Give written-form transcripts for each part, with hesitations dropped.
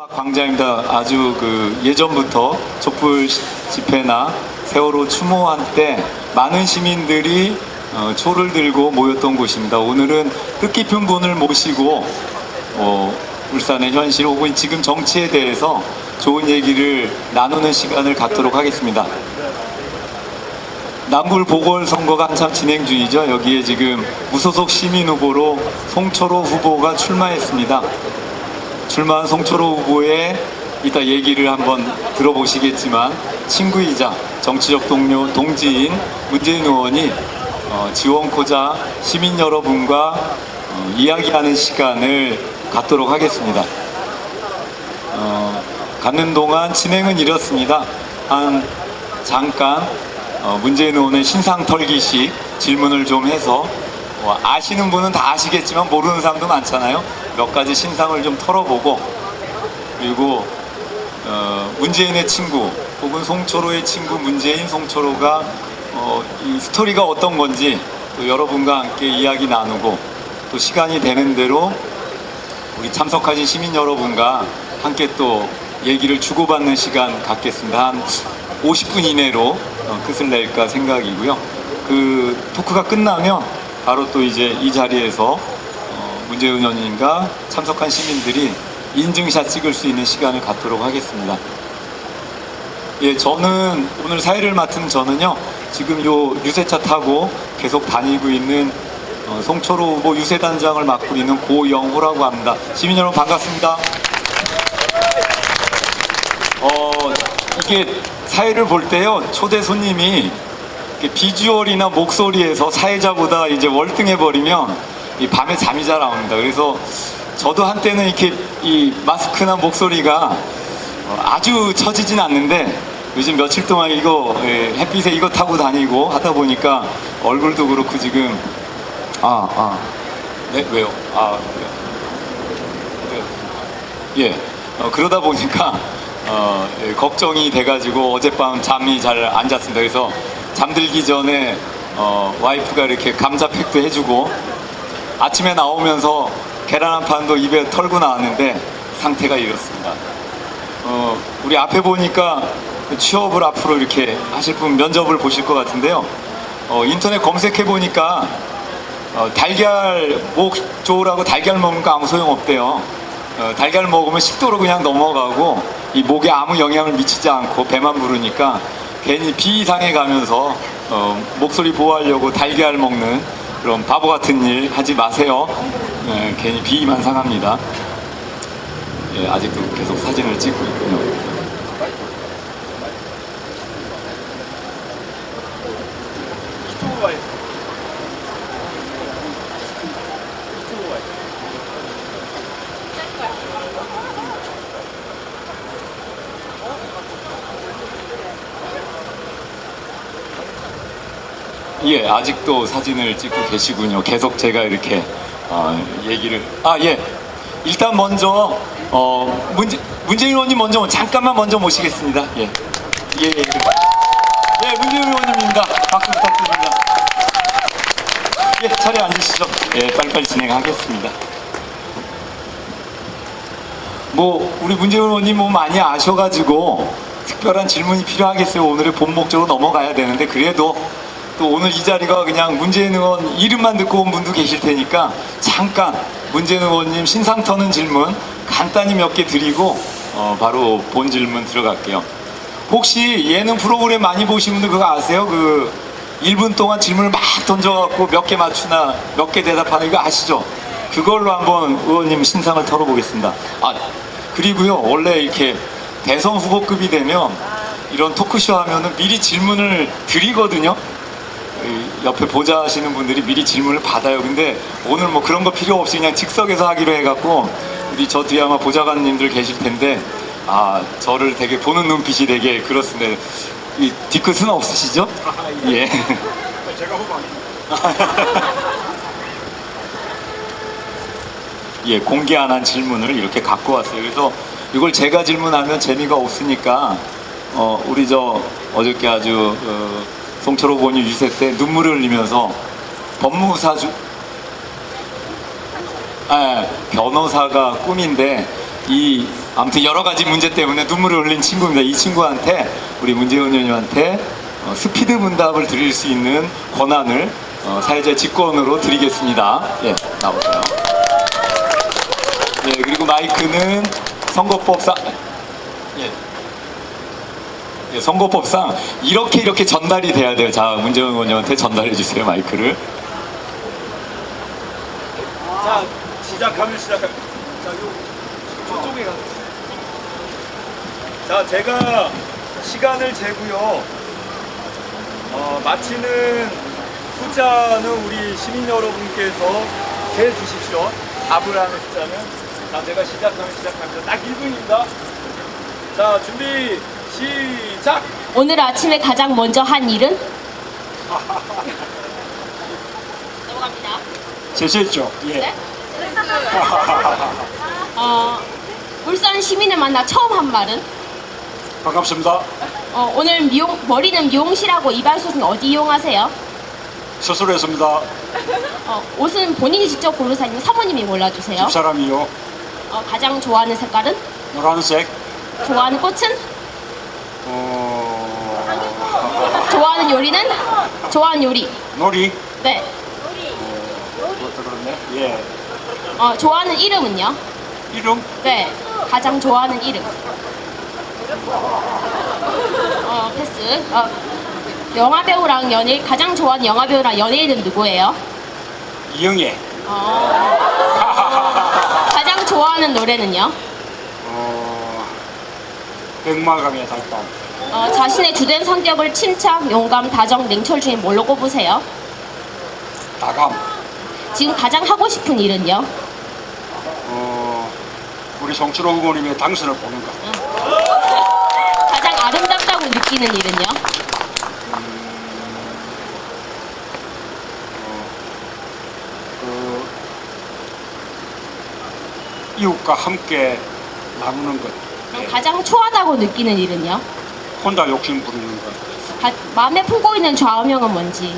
광장입니다. 아주 예전부터 촛불 집회나 세월호 추모한 때 많은 시민들이 초를 들고 모였던 곳입니다. 오늘은 뜻깊은 분을 모시고 울산의 현실 혹은 지금 정치에 대해서 좋은 얘기를 나누는 시간을 갖도록 하겠습니다. 남구 보궐선거가 한참 진행 중이죠. 여기에 지금 무소속 시민 후보로 송철호 후보가 출마했습니다. 출마한 송철호 후보의 이따 얘기를 한번 들어보시겠지만 친구이자 정치적 동료, 동지인 문재인 의원이 지원코자 시민 여러분과 이야기하는 시간을 갖도록 하겠습니다. 갖는 동안 진행은 이렇습니다. 잠깐 문재인 의원의 신상 털기식 질문을 좀 해서 아시는 분은 다 아시겠지만 모르는 사람도 많잖아요. 몇 가지 신상을 좀 털어보고, 그리고 문재인의 친구 혹은 송철호의 친구 문재인 송철호가 이 스토리가 어떤 건지 또 여러분과 함께 이야기 나누고, 또 시간이 되는 대로 우리 참석하신 시민 여러분과 함께 또 얘기를 주고받는 시간 갖겠습니다. 한 50분 이내로 끝을 낼까 생각이고요. 그 토크가 끝나면 바로 또 이제 이 자리에서 문재인 의원님과 참석한 시민들이 인증샷 찍을 수 있는 시간을 갖도록 하겠습니다. 예, 저는 오늘 사회를 맡은 저는요, 지금 요 유세차 타고 계속 다니고 있는 송철호 후보 유세단장을 맡고 있는 고영호라고 합니다. 시민 여러분 반갑습니다. 이게 사회를 볼 때요, 초대 손님이 비주얼이나 목소리에서 사회자보다 이제 월등해버리면 이 밤에 잠이 잘 안 옵니다. 그래서 저도 한때는 이렇게 이 마스크나 목소리가 아주 처지진 않는데, 요즘 며칠 동안 이거 햇빛에 이거 타고 다니고 하다 보니까 얼굴도 그렇고 지금 네, 왜요? 예, 그러다 보니까 걱정이 돼가지고 어젯밤 잠이 잘 안 잤습니다. 그래서 잠들기 전에 와이프가 이렇게 감자팩도 해주고, 아침에 나오면서 계란 한 판도 입에 털고 나왔는데 상태가 이렇습니다. 우리 앞에 보니까 취업을 앞으로 이렇게 하실 분 면접을 보실 것 같은데요. 인터넷 검색해 보니까 달걀 목 좋으라고 달걀 먹는 거 아무 소용없대요. 달걀 먹으면 식도로 그냥 넘어가고 이 목에 아무 영향을 미치지 않고 배만 부르니까 괜히 비상해 가면서 목소리 보호하려고 달걀 먹는 그런 바보 같은 일 하지 마세요. 괜히 비만 상합니다. 예, 아직도 계속 사진을 찍고 있군요. 예, 아직도 사진을 찍고 계시군요. 계속 제가 이렇게 얘기를 예, 일단 먼저 문재인 의원님 먼저 잠깐만 먼저 모시겠습니다. 예, 문재인 의원님입니다. 박수 부탁드립니다. 예, 자리에 앉으시죠. 예, 빨리빨리 진행하겠습니다. 우리 문재인 의원님 많이 아셔가지고 특별한 질문이 필요하겠어요. 오늘의 본 목적으로 넘어가야 되는데, 그래도 또 오늘 이 자리가 그냥 문재인 의원 이름만 듣고 온 분도 계실 테니까 잠깐 문재인 의원님 신상 터는 질문 간단히 몇 개 드리고 바로 본 질문 들어갈게요. 혹시 예능 프로그램 많이 보신 분들 그거 아세요? 1분 동안 질문을 막 던져갖고 몇 개 맞추나 몇 개 대답하는 이거 아시죠? 그걸로 한번 의원님 신상을 털어보겠습니다. 그리고요, 원래 이렇게 대선 후보급이 되면 이런 토크쇼 하면은 미리 질문을 드리거든요. 옆에 보좌 하시는 분들이 미리 질문을 받아요. 근데 오늘 그런 거 필요 없이 그냥 즉석에서 하기로 해갖고, 우리 저 뒤에 아마 보좌관님들 계실 텐데 저를 되게 보는 눈빛이 되게 그렇습니다. 이 뒤끝은 없으시죠? 예. 제가 후보 아닙니다. 예, 공개 안 한 질문을 이렇게 갖고 왔어요. 그래서 이걸 제가 질문하면 재미가 없으니까 우리 어저께 아주 송철호 의원님 유세 때 눈물을 흘리면서 변호사가 꿈인데 이 아무튼 여러 가지 문제 때문에 눈물을 흘린 친구입니다. 이 친구한테 우리 문재훈 의원님한테 스피드 문답을 드릴 수 있는 권한을 사회자 직권으로 드리겠습니다. 예, 나오세요. 예, 그리고 마이크는 선거법상 예, 선거법상 이렇게 전달이 돼야 돼요. 자, 문재훈 의원님한테 전달해 주세요, 마이크를. 자, 시작하면. 자, 저쪽에 가서. 자, 제가 시간을 재고요. 마치는 숫자는 우리 시민 여러분께서 재 주십시오. 답을 하는 숫자는. 자, 제가 시작합니다. 딱 1분입니다. 자, 준비, 시작! 오늘 아침에 가장 먼저 한 일은? 넘어갑니다. 제시했죠? 예. 네? 울산 시민을 만나 처음 한 말은? 반갑습니다. 오늘 머리는 미용실하고 이발소는 어디 이용하세요? 스스로 했습니다. 옷은 본인이 직접 고르서 아니면 사모님이 골라주세요? 집사람이요. 가장 좋아하는 색깔은? 노란색. 좋아하는 꽃은? 좋아하는 요리는? 좋아하는 요리. 놀이. 네. 그것도 그렇네. 예. 좋아하는 이름은요? 이름? 네. 가장 좋아하는 이름. 패스. 영화 배우랑 가장 좋아하는 영화 배우랑 연예인은 누구예요? 이영애. 가장 좋아하는 노래는요? 백마강의 달밤. 자신의 주된 성격을 침착, 용감, 다정, 냉철 중에 뭘로 꼽으세요? 다감. 지금 가장 하고 싶은 일은요? 우리 송철호 후보님의 당선을 보는 것. 가장 아름답다고 느끼는 일은요? 이웃과 함께 나누는 것. 그럼 가장 초하다고 느끼는 일은요? 혼자 욕심 부리는 것. 마음에 품고 있는 좌우명은 뭔지?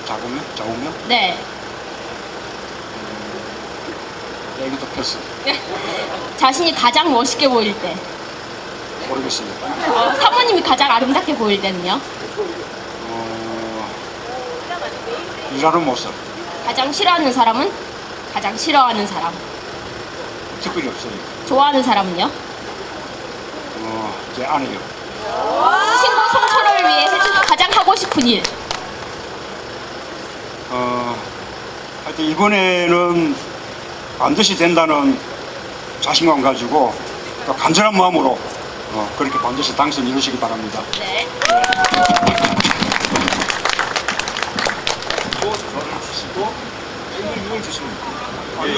작으면? 작으면? 네. 얘기도 패스. 자신이 가장 멋있게 보일 때. 모르겠습니다. 사모님이 가장 아름답게 보일 때는요? 일하는 모습. 가장 싫어하는 사람은? 가장 싫어하는 사람. 특별히 없어요. 좋아하는 사람은요? 제 아내요. 친구 송철호를 위해 해주는 가장 하고 싶은 일. 하여튼 이번에는 반드시 된다는 자신감 가지고 또 간절한 마음으로 그렇게 반드시 당선 이루시기 바랍니다. 네.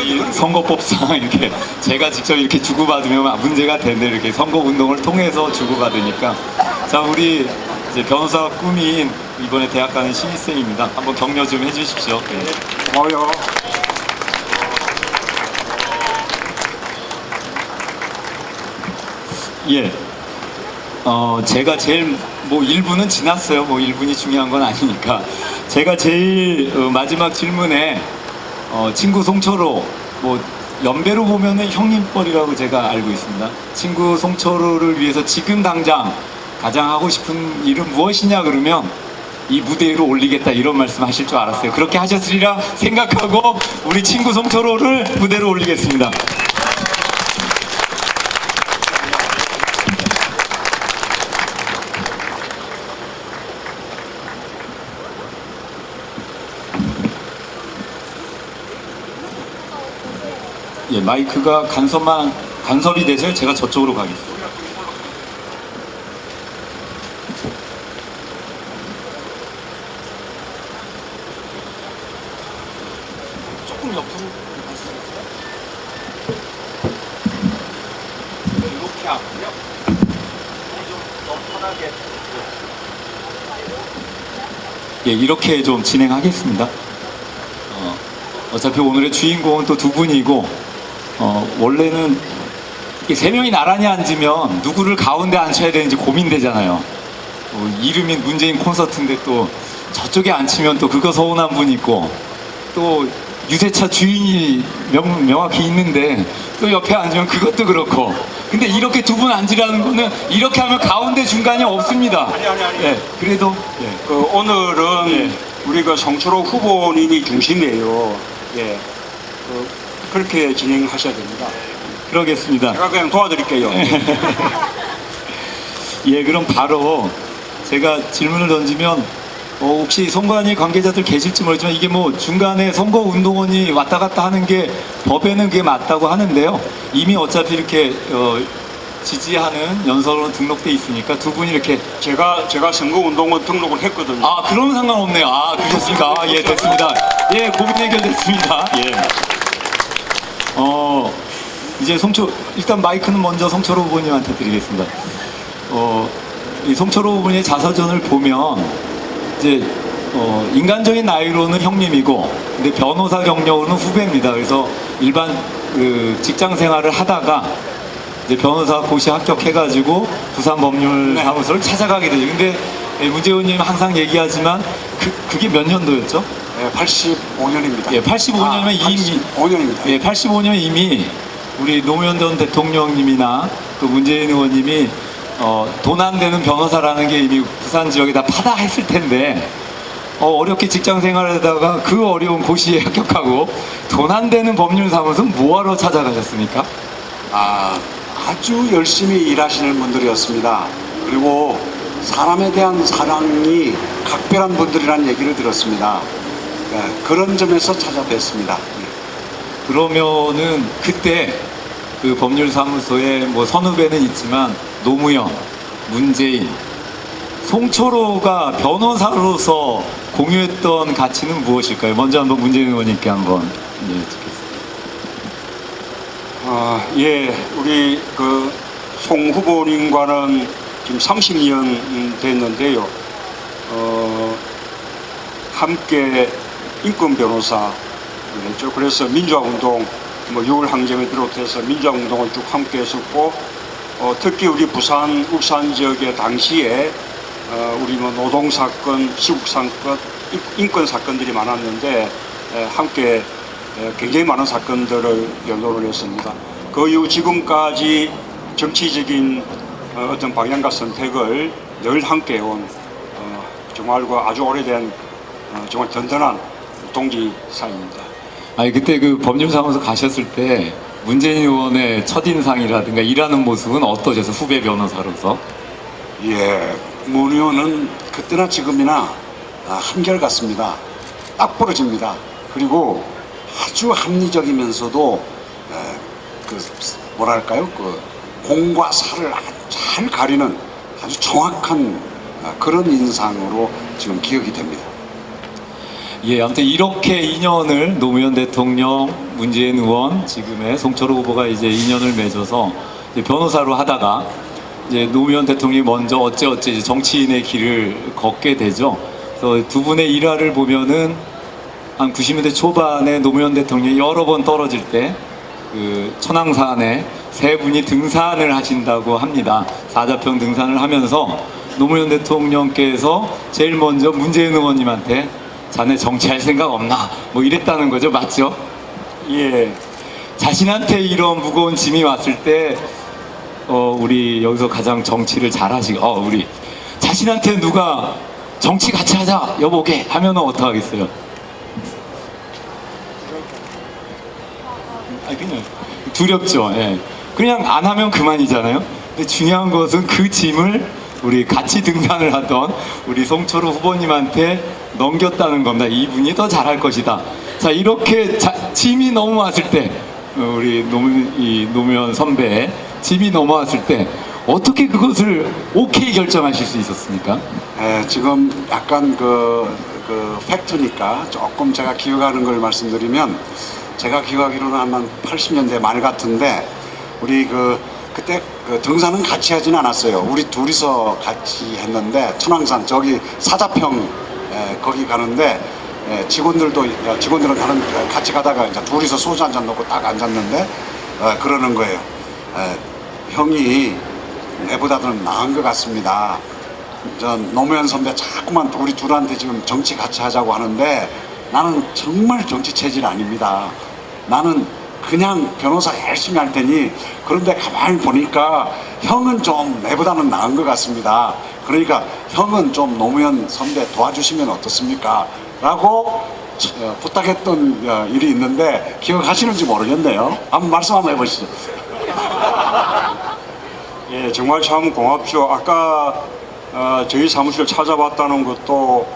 이 선거법상 이렇게 제가 직접 이렇게 주고받으면 문제가 되는데 이렇게 선거 운동을 통해서 주고받으니까 자 우리 이제 변호사 꿈인 이번에 대학 가는 신입생입니다. 한번 격려 좀 해주십시오. 네. 고마워요. 예. 제가 제일 뭐 1분은 지났어요. 뭐 1분이 중요한 건 아니니까 제가 제일 마지막 질문에 친구 송철호 뭐 연배로 보면은 형님뻘이라고 제가 알고 있습니다. 친구 송철호를 위해서 지금 당장 가장 하고 싶은 일은 무엇이냐 그러면 이 무대 위로 올리겠다 이런 말씀 하실 줄 알았어요. 그렇게 하셨으리라 생각하고 우리 친구 송철호를 무대로 올리겠습니다. 예, 마이크가 간섭이 돼서 제가 저쪽으로 가겠습니다. 조금 옆으로 가시겠어요? 이렇게 하고요. 좀 편하게. 예, 이렇게 좀 진행하겠습니다. 어차피 오늘의 주인공은 또 두 분이고 원래는 이렇게 세 명이 나란히 앉으면 누구를 가운데 앉혀야 되는지 고민되잖아요. 이름이 문재인 콘서트인데 또 저쪽에 앉히면 또 그거 서운한 분 있고 또 유세차 주인이 명확히 있는데 또 옆에 앉으면 그것도 그렇고. 근데 이렇게 두 분 앉으라는 거는 이렇게 하면 가운데 중간이 없습니다. 아니. 예, 그래도 예. 오늘은 예. 우리 그 송철호 후보님이 중심이에요. 예. 그렇게 진행하셔야 됩니다. 그러겠습니다. 제가 그냥 도와드릴게요. 예, 그럼 바로 제가 질문을 던지면 혹시 선관위 관계자들 계실지 모르지만 이게 뭐 중간에 선거운동원이 왔다 갔다 하는 게 법에는 그게 맞다고 하는데요. 이미 어차피 이렇게 지지하는 연설로 등록돼 있으니까 두 분이 이렇게 제가 선거운동원 등록을 했거든요. 아, 그러면 상관없네요. 아, 그러셨습니까? 아, 예, 됐습니다. 예, 고민 해결됐습니다. 예. 이제 일단 마이크는 먼저 송철호 후보님한테 드리겠습니다. 이 송철호 후보님의 자서전을 보면 이제 인간적인 나이로는 형님이고 근데 변호사 경력으로는 후배입니다. 그래서 일반 그 직장 생활을 하다가 이제 변호사 고시 합격해가지고 부산법률사무소를 찾아가게 되죠. 근데 문재훈님 항상 얘기하지만 그게 몇 년도였죠? 네, 85년입니다. 예, 85년이면 이미 85년입니다. 예, 85년 이미 우리 노무현 전 대통령님이나 또 문재인 의원님이 돈 안 되는 변호사라는 게 이미 부산 지역에 다 파다했을 텐데 어렵게 직장 생활하다가 그 어려운 고시에 합격하고 돈 안 되는 법률사무소 뭐하러 찾아가셨습니까? 아주 열심히 일하시는 분들이었습니다. 그리고 사람에 대한 사랑이 각별한 분들이라는 얘기를 들었습니다. 네, 그런 점에서 찾아뵀습니다. 그러면은 그때 그 법률사무소에 뭐 선후배는 있지만 노무현, 문재인, 송철호가 변호사로서 공유했던 가치는 무엇일까요? 먼저 한번 문재인 의원님께 한번 듣겠습니다. 예, 우리 그 송 후보님과는 지금 30년 됐는데요. 함께 인권 변호사 했죠. 그래서 민주화운동, 뭐 6월 항쟁을 비롯해서 민주화운동을 쭉 함께 했었고, 특히 우리 부산, 울산 지역에 당시에 우리 뭐 노동사건, 시국사건, 인권사건들이 많았는데 함께 굉장히 많은 사건들을 연구를 했습니다. 그 이후 지금까지 정치적인 어떤 방향과 선택을 늘 함께 해온 정말 아주 오래된 정말 든든한 동지 사이입니다. 아니 그때 그 법률사무소 가셨을 때 문재인 의원의 첫인상이라든가 일하는 모습은 어떠셔서 후배 변호사로서? 예, 문 의원은 그때나 지금이나 한결같습니다. 딱 부러집니다. 그리고 아주 합리적이면서도 그 뭐랄까요, 그 공과 사를 잘 가리는 아주 정확한 그런 인상으로 지금 기억이 됩니다. 예, 아무튼 이렇게 인연을 노무현 대통령, 문재인 의원, 지금의 송철호 후보가 이제 인연을 맺어서 이제 변호사로 하다가 이제 노무현 대통령이 먼저 어째 이제 정치인의 길을 걷게 되죠. 그래서 두 분의 일화를 보면은 한 90년대 초반에 노무현 대통령이 여러 번 떨어질 때 그 천왕산에 세 분이 등산을 하신다고 합니다. 사자평 등산을 하면서 노무현 대통령께서 제일 먼저 문재인 의원님한테 자네 정치할 생각 없나? 뭐 이랬다는 거죠. 맞죠? 예, 자신한테 이런 무거운 짐이 왔을 때 우리 여기서 가장 정치를 우리 자신한테 누가 정치 같이 하자 여보게 하면은 어떡하겠어요? 그냥 두렵죠. 예. 그냥 안 하면 그만이잖아요. 근데 중요한 것은 그 짐을 우리 같이 등산을 하던 우리 송철호 후보님한테 넘겼다는 겁니다. 이분이 더 잘할 것이다. 자, 이렇게 짐이 넘어왔을 때 우리 노무현 선배의 짐이 넘어왔을 때 어떻게 그것을 오케이 결정하실 수 있었습니까? 지금 약간 그 팩트니까 조금 제가 기억하는 걸 말씀드리면, 제가 기억하기로는 한 80년대 말 같은데 우리 그때 등산은 같이 하진 않았어요. 우리 둘이서 같이 했는데 천왕산 저기 사자평 거기 가는데 직원들은 같이 가다가 이제 둘이서 소주 한잔 놓고 딱 앉았는데 그러는 거예요. 형이 내보다는 나은 것 같습니다. 전 노무현 선배 자꾸만 우리 둘한테 지금 정치 같이 하자고 하는데 나는 정말 정치 체질 아닙니다. 나는 그냥 변호사 열심히 할 테니, 그런데 가만히 보니까 형은 좀 내보다는 나은 것 같습니다. 그러니까 형은 좀 노무현 선배 도와주시면 어떻습니까? 라고 부탁했던 일이 있는데 기억하시는지 모르겠네요. 한번 말씀 한번 해보시죠. 예, 정말 참 고맙죠. 아까 저희 사무실 찾아봤다는 것도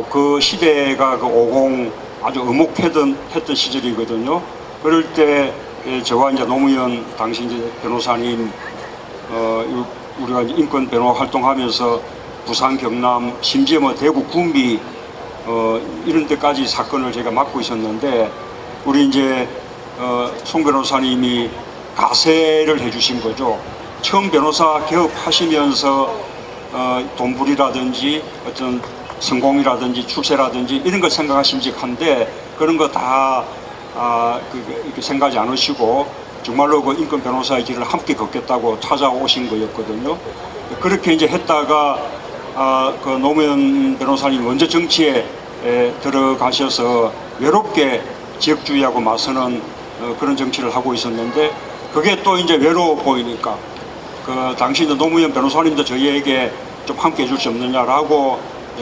그 시대가 그 50 아주 음혹했던 시절이거든요. 그럴 때 저와 이제 노무현 당시 이제 변호사님 우리가 이제 인권 변호 활동하면서 부산, 경남, 심지어 뭐 대구, 구미 이런 데까지 사건을 제가 맡고 있었는데, 우리 이제 송 변호사님이 가세를 해주신 거죠. 처음 변호사 개업하시면서 돈벌이라든지 어떤 성공이라든지 출세라든지 이런 걸 생각하심직한데, 그런 거 다 이렇게 생각하지 않으시고 정말로 그 인권 변호사의 길을 함께 걷겠다고 찾아오신 거였거든요. 그렇게 이제 했다가 그 노무현 변호사님 먼저 정치에 들어가셔서 외롭게 지역주의하고 맞서는 그런 정치를 하고 있었는데, 그게 또 이제 외로워 보이니까 그 당시 이제 노무현 변호사님도 저희에게 좀 함께 해줄 수 없느냐라고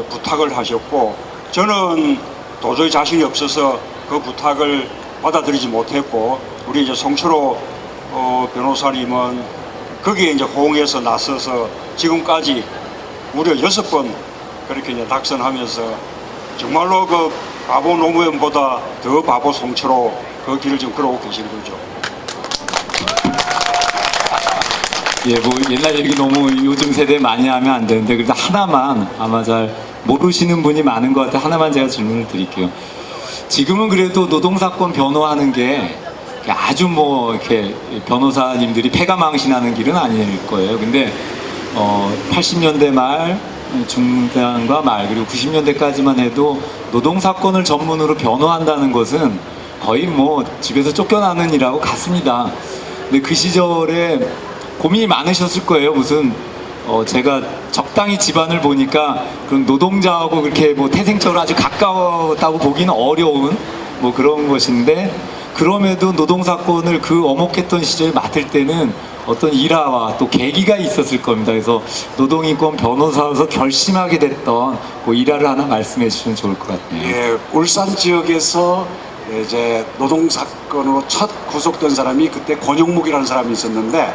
부탁을 하셨고, 저는 도저히 자신이 없어서 그 부탁을 받아들이지 못했고, 우리 이제 송철호 변호사님은 거기에 이제 호응해서 나서서 지금까지 무려 6번 그렇게 이제 낙선하면서 정말로 그 바보 노무현보다 더 바보 송철호 그 길을 지금 걸어오고 계신 거죠. 예, 뭐 옛날 얘기 너무 요즘 세대 많이 하면 안 되는데, 그래서 하나만 아마 잘 모르시는 분이 많은 것 같아요. 하나만 제가 질문을 드릴게요. 지금은 그래도 노동사건 변호하는 게 아주 뭐 이렇게 변호사님들이 패가망신하는 길은 아닐 거예요. 근데 80년대 말 중반과 말 그리고 90년대까지만 해도 노동사건을 전문으로 변호한다는 것은 거의 뭐 집에서 쫓겨나는 일하고 같습니다. 근데 그 시절에 고민이 많으셨을 거예요. 무슨 제가 적당히 집안을 보니까 그런 노동자하고 그렇게 뭐 태생적으로 아주 가까웠다고 보기는 어려운 뭐 그런 것인데, 그럼에도 노동사건을 그 엄혹했던 시절에 맡을 때는 어떤 일화와 또 계기가 있었을 겁니다. 그래서 노동인권 변호사로서 결심하게 됐던 그 일화를 하나 말씀해 주시면 좋을 것 같네요. 예, 울산 지역에서 이제 노동사건으로 첫 구속된 사람이 그때 권영묵이라는 사람이 있었는데,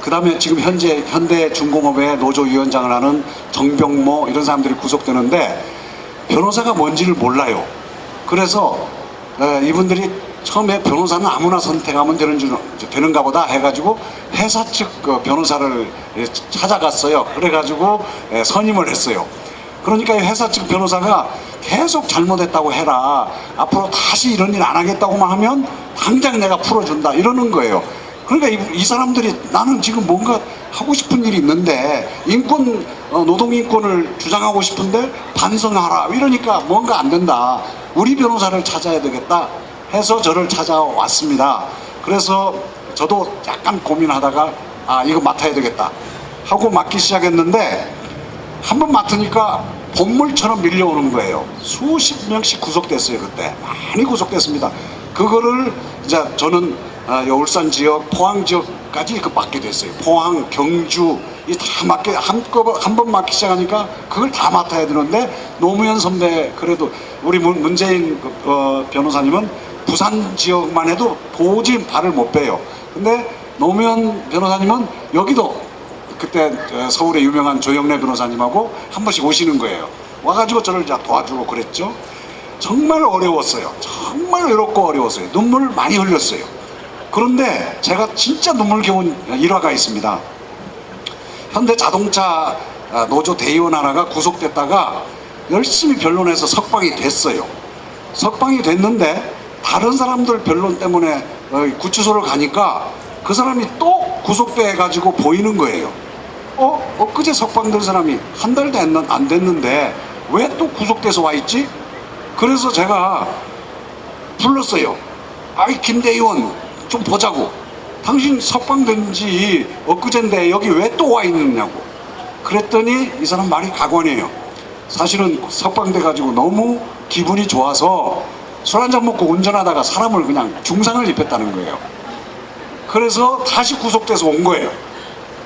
그 다음에 지금 현재 현대중공업의 노조위원장을 하는 정병모 이런 사람들이 구속되는데, 변호사가 뭔지를 몰라요. 그래서 이분들이 처음에 변호사는 아무나 선택하면 되는가 보다 해가지고 회사 측 변호사를 찾아갔어요. 그래가지고 선임을 했어요. 그러니까 회사 측 변호사가 계속 잘못했다고 해라, 앞으로 다시 이런 일 안 하겠다고만 하면 당장 내가 풀어준다 이러는 거예요. 그러니까 이 사람들이 나는 지금 뭔가 하고 싶은 일이 있는데 인권, 노동인권을 주장하고 싶은데 반성하라 이러니까 뭔가 안 된다, 우리 변호사를 찾아야 되겠다 해서 저를 찾아왔습니다. 그래서 저도 약간 고민하다가 이거 맡아야 되겠다 하고 맡기 시작했는데, 한번 맡으니까 본물처럼 밀려오는 거예요. 수십 명씩 구속됐어요. 그때 많이 구속됐습니다. 그거를 이제 저는 울산 지역, 포항 지역까지 맡게 됐어요. 포항, 경주 이 다 맡게 한 번 맡기 시작하니까 그걸 다 맡아야 되는데, 노무현 선배 그래도 우리 문재인 변호사님은 부산 지역만 해도 도저히 발을 못 빼요. 근데 노무현 변호사님은 여기도 그때 서울의 유명한 조영래 변호사님하고 한 번씩 오시는 거예요. 와가지고 저를 도와주고 그랬죠. 정말 어려웠어요. 정말 외롭고 어려웠어요. 눈물 많이 흘렸어요. 그런데 제가 진짜 눈물겨운 일화가 있습니다. 현대자동차 노조 대의원 하나가 구속됐다가 열심히 변론해서 석방이 됐어요. 석방이 됐는데 다른 사람들 변론 때문에 구치소를 가니까 그 사람이 또 구속돼 가지고 보이는 거예요. 엊그제 석방된 사람이 한 달도 안 됐는데 왜 또 구속돼서 와 있지? 그래서 제가 불렀어요. 김대의원 좀 보자고. 당신 석방된 지 엊그제인데 여기 왜 또 와 있느냐고. 그랬더니 이 사람 말이 가관이에요. 사실은 석방돼 가지고 너무 기분이 좋아서 술 한잔 먹고 운전하다가 사람을 그냥 중상을 입혔다는 거예요. 그래서 다시 구속돼서 온 거예요.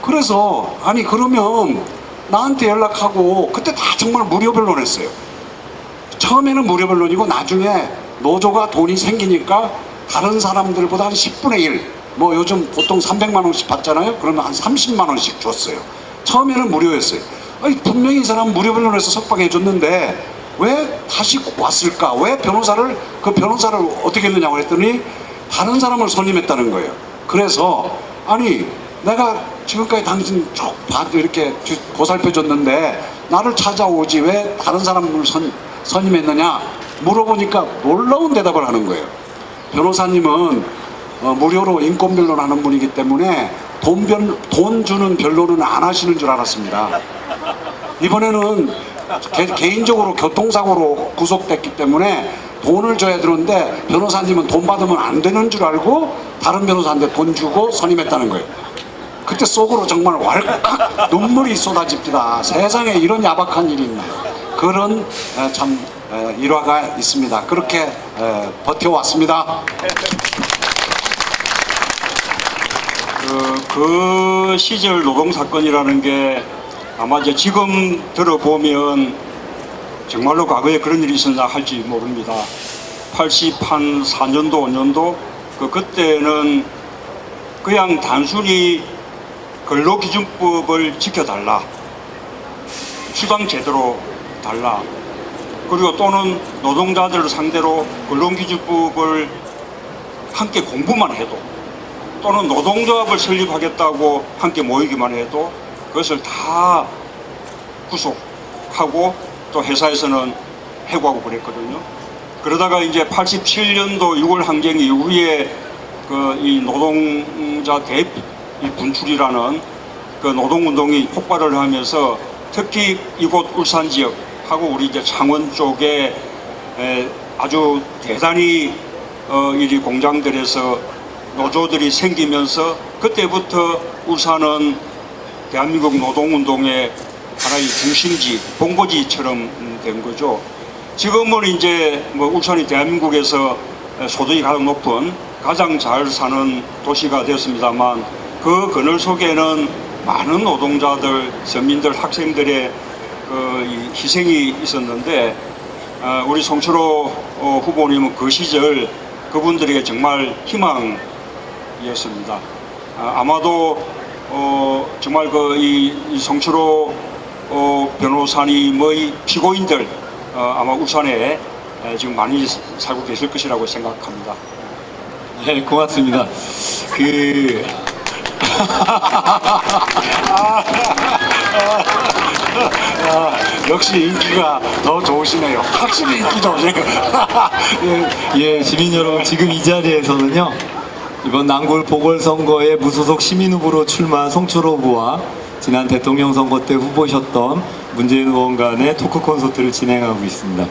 그래서 아니 그러면 나한테 연락하고 그때 다 정말 무료 변론했어요. 처음에는 무료 변론이고 나중에 노조가 돈이 생기니까 다른 사람들보다 한 10분의 1, 뭐 요즘 보통 300만 원씩 받잖아요. 그러면 한 30만 원씩 줬어요. 처음에는 무료였어요. 아니 분명히 이 사람 무료 변론해서 석방해 줬는데 왜 다시 왔을까? 왜 그 변호사를 어떻게 했느냐고 했더니 다른 사람을 선임했다는 거예요. 그래서 아니 내가 지금까지 당신 쭉 이렇게 보살펴 줬는데 나를 찾아오지 왜 다른 사람을 선임했느냐 물어보니까 놀라운 대답을 하는 거예요. 변호사님은 무료로 인권 변론하는 분이기 때문에 돈 주는 변론은 안 하시는 줄 알았습니다. 이번에는 개인적으로 교통사고로 구속됐기 때문에 돈을 줘야 되는데 변호사님은 돈 받으면 안 되는 줄 알고 다른 변호사한테 돈 주고 선임했다는 거예요. 그때 속으로 정말 왈칵 눈물이 쏟아집니다. 세상에 이런 야박한 일이 있나. 그런 참 일화가 있습니다. 그렇게 버텨왔습니다. 그 시절 노동사건이라는 게 아마 이제 지금 들어보면 정말로 과거에 그런 일이 있었나 할지 모릅니다. 84년도, 5년도 그때는 그냥 단순히 근로기준법을 지켜달라, 수당 제대로 달라, 그리고 또는 노동자들을 상대로 근로기준법을 함께 공부만 해도 또는 노동조합을 설립하겠다고 함께 모이기만 해도 그것을 다 구속하고 또 회사에서는 해고하고 그랬거든요. 그러다가 이제 87년도 6월 항쟁 이후에 이 노동자 분출이라는 그 노동운동이 폭발을 하면서 특히 이곳 울산 지역하고 우리 이제 창원 쪽에 아주 대단히 이 공장들에서 노조들이 생기면서 그때부터 울산은 대한민국 노동운동의 하나의 중심지, 본거지처럼 된 거죠. 지금은 이제 뭐 울산이 대한민국에서 소득이 가장 높은, 가장 잘 사는 도시가 되었습니다만 그 그늘 속에는 많은 노동자들, 서민들, 학생들의 이 희생이 있었는데 우리 송철호 후보님은 그 시절 그분들에게 정말 희망이었습니다. 아마도 정말 이 송철호 변호사님의 피고인들 아마 울산에 지금 많이 살고 계실 것이라고 생각합니다. 네, 고맙습니다. 역시 인기가 더 좋으시네요. 확실히 인기 좋으시네요. 예, 시민 여러분, 지금 이 자리에서는요, 이번 난골 보궐선거에 무소속 시민 후보로 출마한 송철호 후보와 지난 대통령 선거 때 후보셨던 문재인 의원 간의 토크 콘서트를 진행하고 있습니다.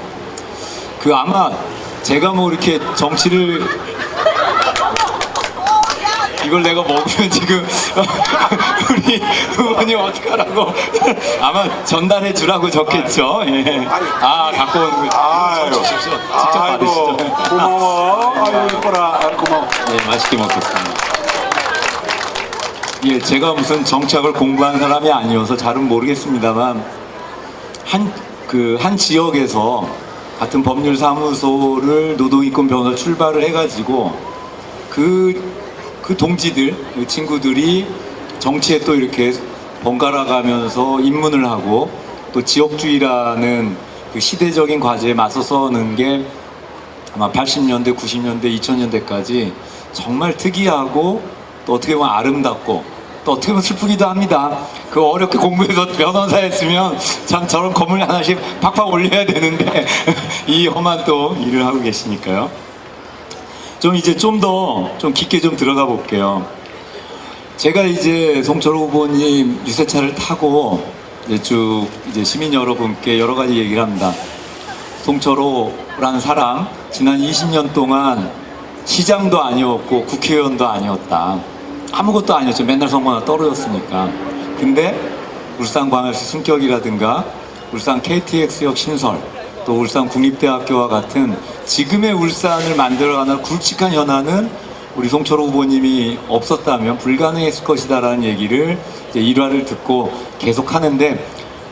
아마 제가 뭐 이렇게 정치를 이걸 내가 먹으면 지금 우리 후보님 어떡하라고 아마 전달해 주라고 적겠죠. 예. 갖고 온 거. 주십시오. 직접 받으시죠. 고마워. 아유 예뻐라. 고마워. 네, 맛있게 먹겠습니다. 예, 제가 무슨 정책을 공부한 사람이 아니어서 잘은 모르겠습니다만 한 지역에서 같은 법률사무소를 노동인권 변호사 출발을 해가지고 그 동지들, 그 친구들이 정치에 또 이렇게 번갈아 가면서 입문을 하고 또 지역주의라는 그 시대적인 과제에 맞서 서는 게 아마 80년대, 90년대, 2000년대까지 정말 특이하고 또 어떻게 보면 아름답고 또 어떻게 보면 슬프기도 합니다. 그 어렵게 공부해서 변호사 했으면 참 저런 건물 하나씩 팍팍 올려야 되는데 이 험한 또 일을 하고 계시니까요. 이제 좀 깊게 좀 들어가 볼게요. 제가 이제 송철호 후보님 유세차를 타고 이제 시민 여러분께 여러 가지 얘기를 합니다. 송철호라는 사람, 지난 20년 동안 시장도 아니었고 국회의원도 아니었다. 아무것도 아니었죠. 맨날 선거나 떨어졌으니까. 근데 울산광역시 승격이라든가 울산 KTX역 신설, 또 울산 국립대학교와 같은 지금의 울산을 만들어가는 굵직한 현안은 우리 송철호 후보님이 없었다면 불가능했을 것이다라는 얘기를 이제 일화를 듣고 계속 하는데,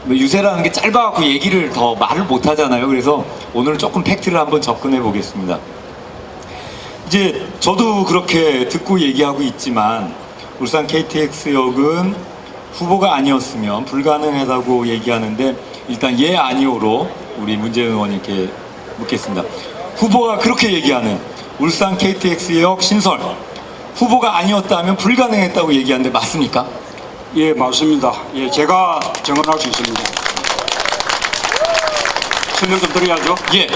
뭐 유세라는 게 짧아갖고 얘기를 더 말을 못 하잖아요. 그래서 오늘 조금 팩트를 한번 접근해 보겠습니다. 이제 저도 그렇게 듣고 얘기하고 있지만 울산 KTX역은 후보가 아니었으면 불가능하다고 얘기하는데, 일단 예 아니오로 우리 문재인 의원님께 묻겠습니다. 후보가 그렇게 얘기하는 울산 KTX역 신설, 후보가 아니었다면 불가능했다고 얘기하는데 맞습니까? 예, 맞습니다. 예, 제가 증언할 수 있습니다. 설명 좀 드려야죠. 예.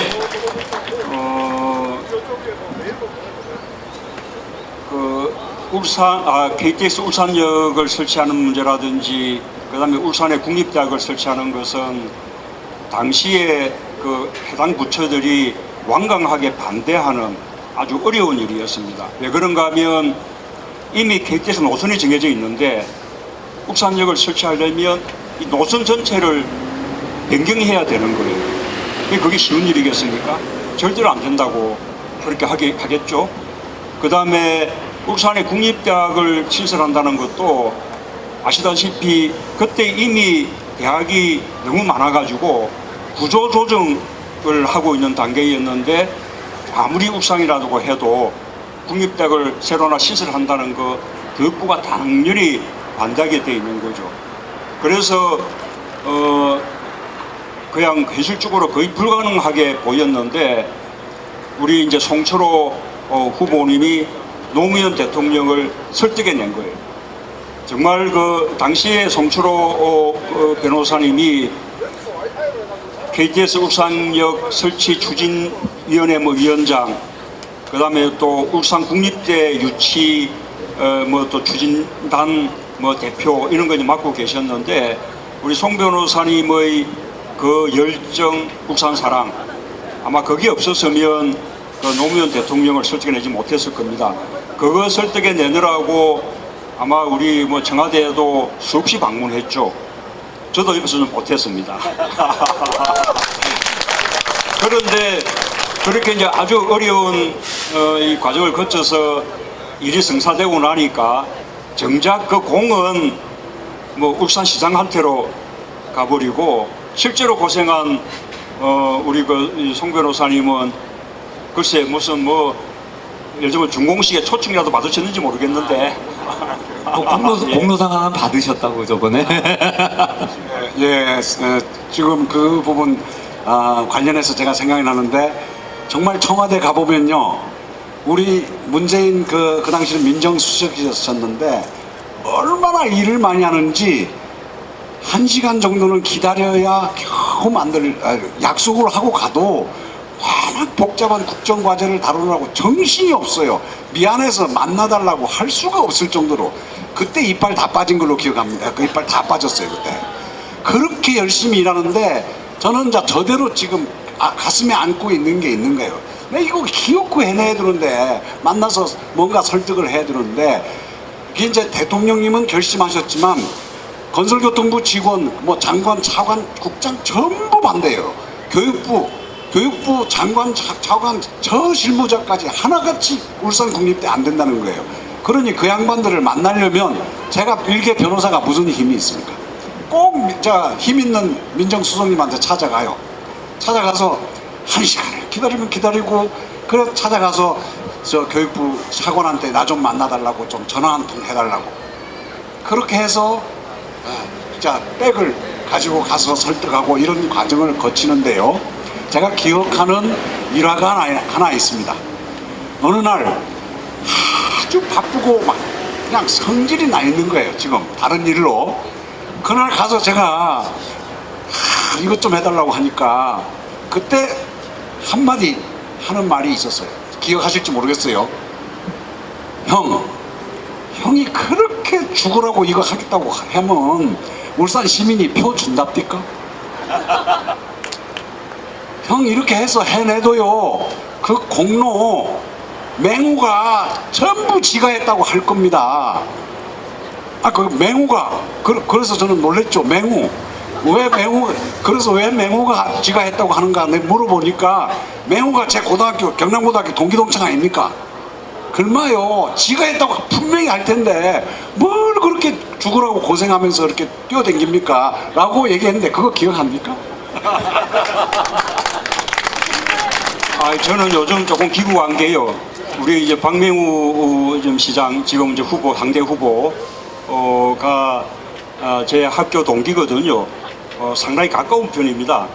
KTX 울산역을 설치하는 문제라든지, 그 다음에 울산에 국립대학을 설치하는 것은 당시에 그 해당 부처들이 완강하게 반대하는 아주 어려운 일이었습니다. 왜 그런가 하면 이미 KTX 노선이 정해져 있는데 울산역을 설치하려면 이 노선 전체를 변경해야 되는 거예요. 그게 쉬운 일이겠습니까? 절대로 안 된다고 그렇게 하겠죠. 그 다음에 울산에 국립대학을 신설한다는 것도 아시다시피 그때 이미 대학이 너무 많아가지고 구조조정을 하고 있는 단계였는데, 아무리 울산이라고 해도 국립대학을 새로 하나 신설한다는 거 교육부가 당연히 반대하게 돼 있는 거죠. 그래서 그냥 현실적으로 거의 불가능하게 보였는데, 우리 이제 송철호 후보님이 노무현 대통령을 설득해낸 거예요. 정말 그 당시에 송철호 변호사님이 KTX 울산역 설치 추진위원회 위원장, 그 다음에 또 울산 국립대 유치 또 추진단 대표 이런 거 이제 맡고 계셨는데, 우리 송 변호사님의 그 열정, 울산 사랑, 아마 거기 없었으면 그 노무현 대통령을 설득해내지 못했을 겁니다. 그거 설득해내느라고 아마 우리 청와대에도 수없이 방문했죠. 저도 여기서는 못했습니다. 그런데 그렇게 이제 아주 어려운 이 과정을 거쳐서 일이 성사되고 나니까 정작 그 공은 울산시장한테로 가버리고, 실제로 고생한 우리 그 송 변호사님은 글쎄 무슨 예를 들면 준공식에 초청이라도 받으셨는지 모르겠는데 공로상 하나 받으셨다고 저번에. 예, 지금 그 부분 관련해서 제가 생각이 나는데, 정말 청와대 가보면요, 우리 문재인 그 당시는 민정수석이셨는데 얼마나 일을 많이 하는지 1시간 정도는 기다려야 겨우 약속을 하고 가도 워낙 복잡한 국정과제를 다루느라고 정신이 없어요. 미안해서 만나달라고 할 수가 없을 정도로 그때 이빨 다 빠진 걸로 기억합니다. 그 이빨 다 빠졌어요 그때. 그렇게 열심히 일하는데 저는 저대로 지금 가슴에 안고 있는 게 있는 거예요. 내 이거 기어코 해내야 되는데, 만나서 뭔가 설득을 해야 되는데, 이게 이제 대통령님은 결심하셨지만 건설교통부 직원, 장관, 차관, 국장 전부 반대해요. 교육부 장관, 차관, 저 실무자까지 하나같이 울산 국립대 안 된다는 거예요. 그러니 그 양반들을 만나려면 제가 일개 변호사가 무슨 힘이 있습니까? 꼭 힘 있는 민정수석님한테 찾아가서 1시간을 기다리고, 그래 찾아가서 저 교육부 차관한테 나 좀 만나달라고 좀 전화 한 통 해달라고, 그렇게 해서 백을 가지고 가서 설득하고 이런 과정을 거치는데요, 제가 기억하는 일화가 하나 있습니다. 어느 날 아주 바쁘고 막 그냥 성질이 나 있는 거예요. 지금 다른 일로. 그날 가서 제가 이것 좀 해달라고 하니까 그때 한마디 하는 말이 있었어요. 기억하실지 모르겠어요. 형이 그렇게 죽으라고 이거 하겠다고 하면 울산 시민이 표 준답니까? 형 이렇게 해서 해내도요, 그 공로 맹우가 전부 지가 했다고 할 겁니다. 그 맹우가 그래서 저는 놀랬죠. 맹우 왜 맹호, 그래서 왜 맹호가 지가 했다고 하는가 내가 물어보니까 맹호가 제 고등학교, 경남고등학교 동기동창 아닙니까? 글마요, 지가 했다고 분명히 할 텐데 뭘 그렇게 죽으라고 고생하면서 이렇게 뛰어댕깁니까? 라고 얘기했는데 그거 기억합니까? 저는 요즘 조금 기구한 게요. 우리 이제 박명우 지금 시장 지금 이제 후보 당대 후보가 제 학교 동기거든요. 상당히 가까운 편입니다.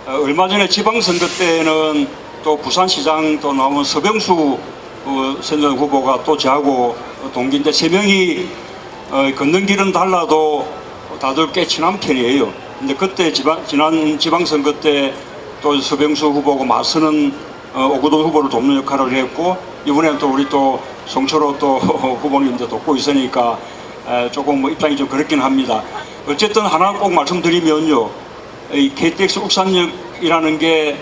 얼마 전에 지방선거 때는 또 부산시장 또 나온 서병수 전 후보가 또 저하고 동기인데 세 명이 걷는 길은 달라도 다들 꽤 친한 편이에요. 근데 그때 지난 지방선거 때 또 서병수 후보고 맞서는 오구돈 후보를 돕는 역할을 했고 이번에는 또 우리 또 송철호 또 후보님도 돕고 있으니까 조금 뭐 입장이 좀 그렇긴 합니다. 어쨌든 하나 꼭 말씀드리면요, 이 KTX 울산역이라는 게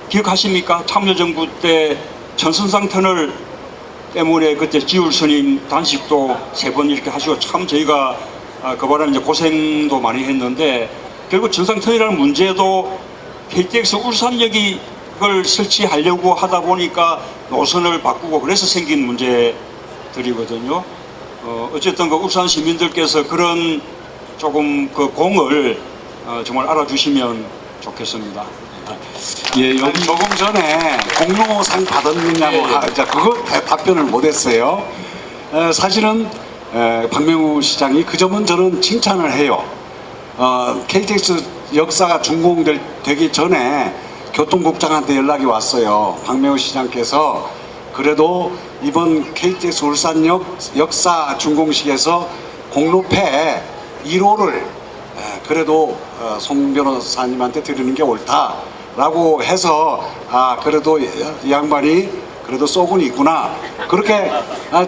기억하십니까? 참여정부 때 천선상 터널 때문에 그때 지울 스님 단식도 3번 이렇게 하시고 참 저희가 그 바람에 이제 고생도 많이 했는데 결국 천상 터널이라는 문제도 KTX 울산역이 그걸 설치하려고 하다 보니까 노선을 바꾸고 그래서 생긴 문제들이거든요. 어쨌든 그 울산 시민들께서 그런 조금 그 공을 정말 알아주시면 좋겠습니다. 예, 여기 조금 전에 공로상 받았느냐고 그거 답변을 못했어요. 사실은 박명우 시장이 그 점은 저는 칭찬을 해요. KTX 역사가 준공되기 전에 교통국장한테 연락이 왔어요. 박명우 시장께서 그래도 이번 KTX 울산역 역사 준공식에서 공로패 1호를 그래도 송 변호사님한테 드리는 게 옳다라고 해서 그래도 이 양반이 그래도 쏘군이 있구나 그렇게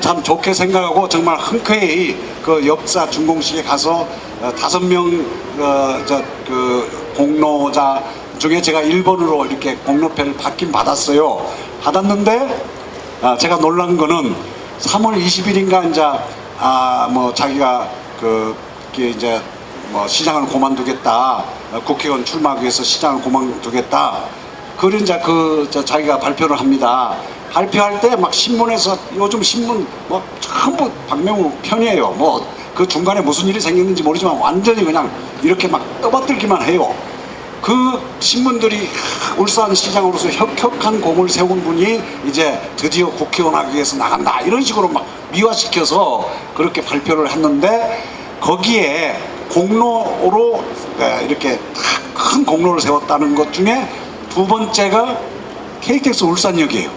참 좋게 생각하고 정말 흔쾌히 그 역사 준공식에 가서 5명 그 공로자 중에 제가 1번으로 이렇게 공로패를 받긴 받았어요. 받았는데 제가 놀란 거는 3월 20일인가 이제 뭐 자기가 이제 뭐 시장을 그만두겠다, 국회의원 출마하기 위해서 시장을 그만두겠다. 그걸 이제 자기가 발표를 합니다. 발표할 때 막 신문에서 요즘 신문 뭐 전부 박명우 편이에요. 뭐 그 중간에 무슨 일이 생겼는지 모르지만 완전히 그냥 이렇게 막 떠받들기만 해요. 그 신문들이 울산시장으로서 혁혁한 공을 세운 분이 이제 드디어 국회의원 하기 위해서 나간다 이런 식으로 막 미화시켜서 그렇게 발표를 했는데 거기에 공로로 이렇게 큰 공로를 세웠다는 것 중에 두 번째가 KTX 울산역이에요.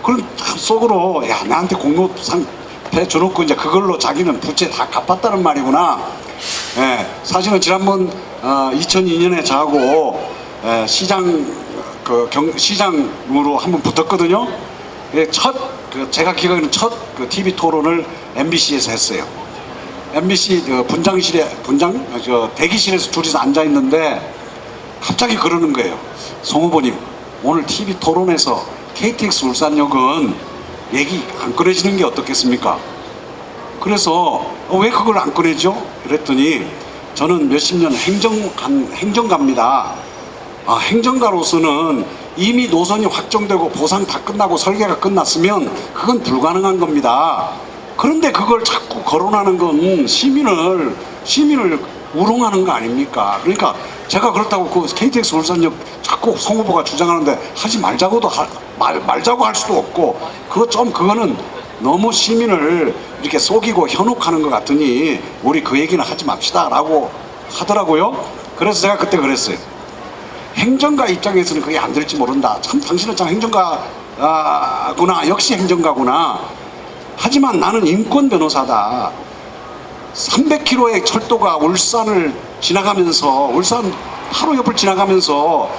그럼 속으로 야 나한테 공로상 배 줘놓고 이제 그걸로 자기는 부채 다 갚았다는 말이구나. 사실은 지난번 2002년에 저하고 시장으로 한번 붙었거든요. 제가 기억하기로는 첫 TV 토론을 MBC에서 했어요. MBC 대기실에서 둘이서 앉아 있는데 갑자기 그러는 거예요. 송 후보님, 오늘 TV 토론에서 KTX 울산역은 얘기 안 꺼내지는 게 어떻겠습니까? 그래서 왜 그걸 안 꺼내죠? 그랬더니 저는 몇십 년 행정가입니다. 행정가로서는 이미 노선이 확정되고 보상 다 끝나고 설계가 끝났으면 그건 불가능한 겁니다. 그런데 그걸 자꾸 거론하는 건 시민을 우롱하는 거 아닙니까? 그러니까 제가 그렇다고 그 KTX 울산역 자꾸 송 후보가 주장하는데 하지 말자고 할 수도 없고 그거는 너무 시민을 이렇게 속이고 현혹하는 것 같으니 우리 그 얘기는 하지 맙시다 라고 하더라고요. 그래서 제가 그때 그랬어요. 행정가 입장에서는 그게 안 될지 모른다. 참 당신은 참 행정가구나. 역시 행정가구나. 하지만 나는 인권 변호사다. 300km의 철도가 울산을 지나가면서 울산 바로 옆을 지나가면서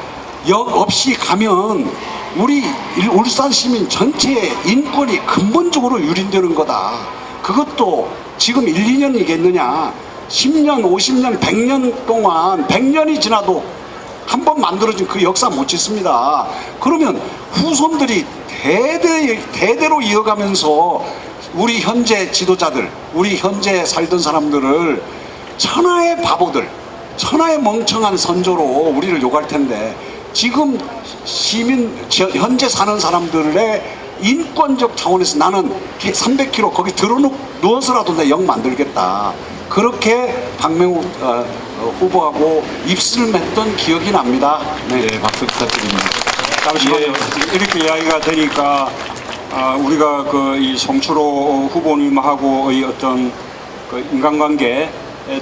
역 없이 가면 우리 울산 시민 전체의 인권이 근본적으로 유린되는 거다. 그것도 지금 1, 2년이겠느냐. 10년, 50년, 100년 동안 100년이 지나도 한 번 만들어진 그 역사 못 짓습니다. 그러면 후손들이 대대로 이어가면서 우리 현재 지도자들, 우리 현재 살던 사람들을 천하의 바보들, 천하의 멍청한 선조로 우리를 욕할 텐데 지금 현재 사는 사람들의 인권적 차원에서 나는 300km 거기 누워서라도 내 역 만들겠다. 그렇게 박명우 후보하고 입술을 맺던 기억이 납니다. 네, 박수 부탁드립니다. 잠시만요. 이렇게 이야기가 되니까 우리가 이 송철호 후보님하고의 어떤 그 인간관계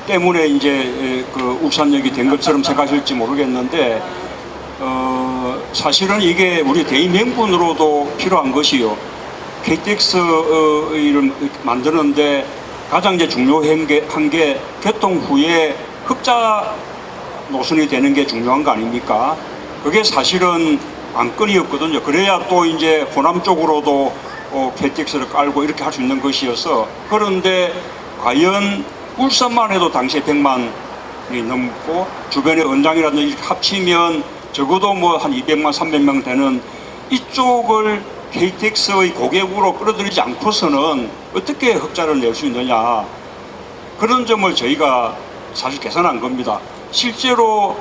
때문에 이제 그 울산역이 된 것처럼 생각하실지 모르겠는데 사실은 이게 우리 대의 명분으로도 필요한 것이요. KTX를 만드는데 가장 이제 중요한 게 개통 후에 흑자 노선이 되는 게 중요한 거 아닙니까? 그게 사실은 관건이었거든요. 그래야 또 이제 호남 쪽으로도 KTX를 깔고 이렇게 할 수 있는 것이어서. 그런데 과연 울산만 해도 당시에 100만이 넘고 주변에 은장이라든지 이렇게 합치면 적어도 뭐 한 200만, 300명 되는 이쪽을 KTX의 고객으로 끌어들이지 않고서는 어떻게 흑자를 낼 수 있느냐. 그런 점을 저희가 사실 계산한 겁니다. 실제로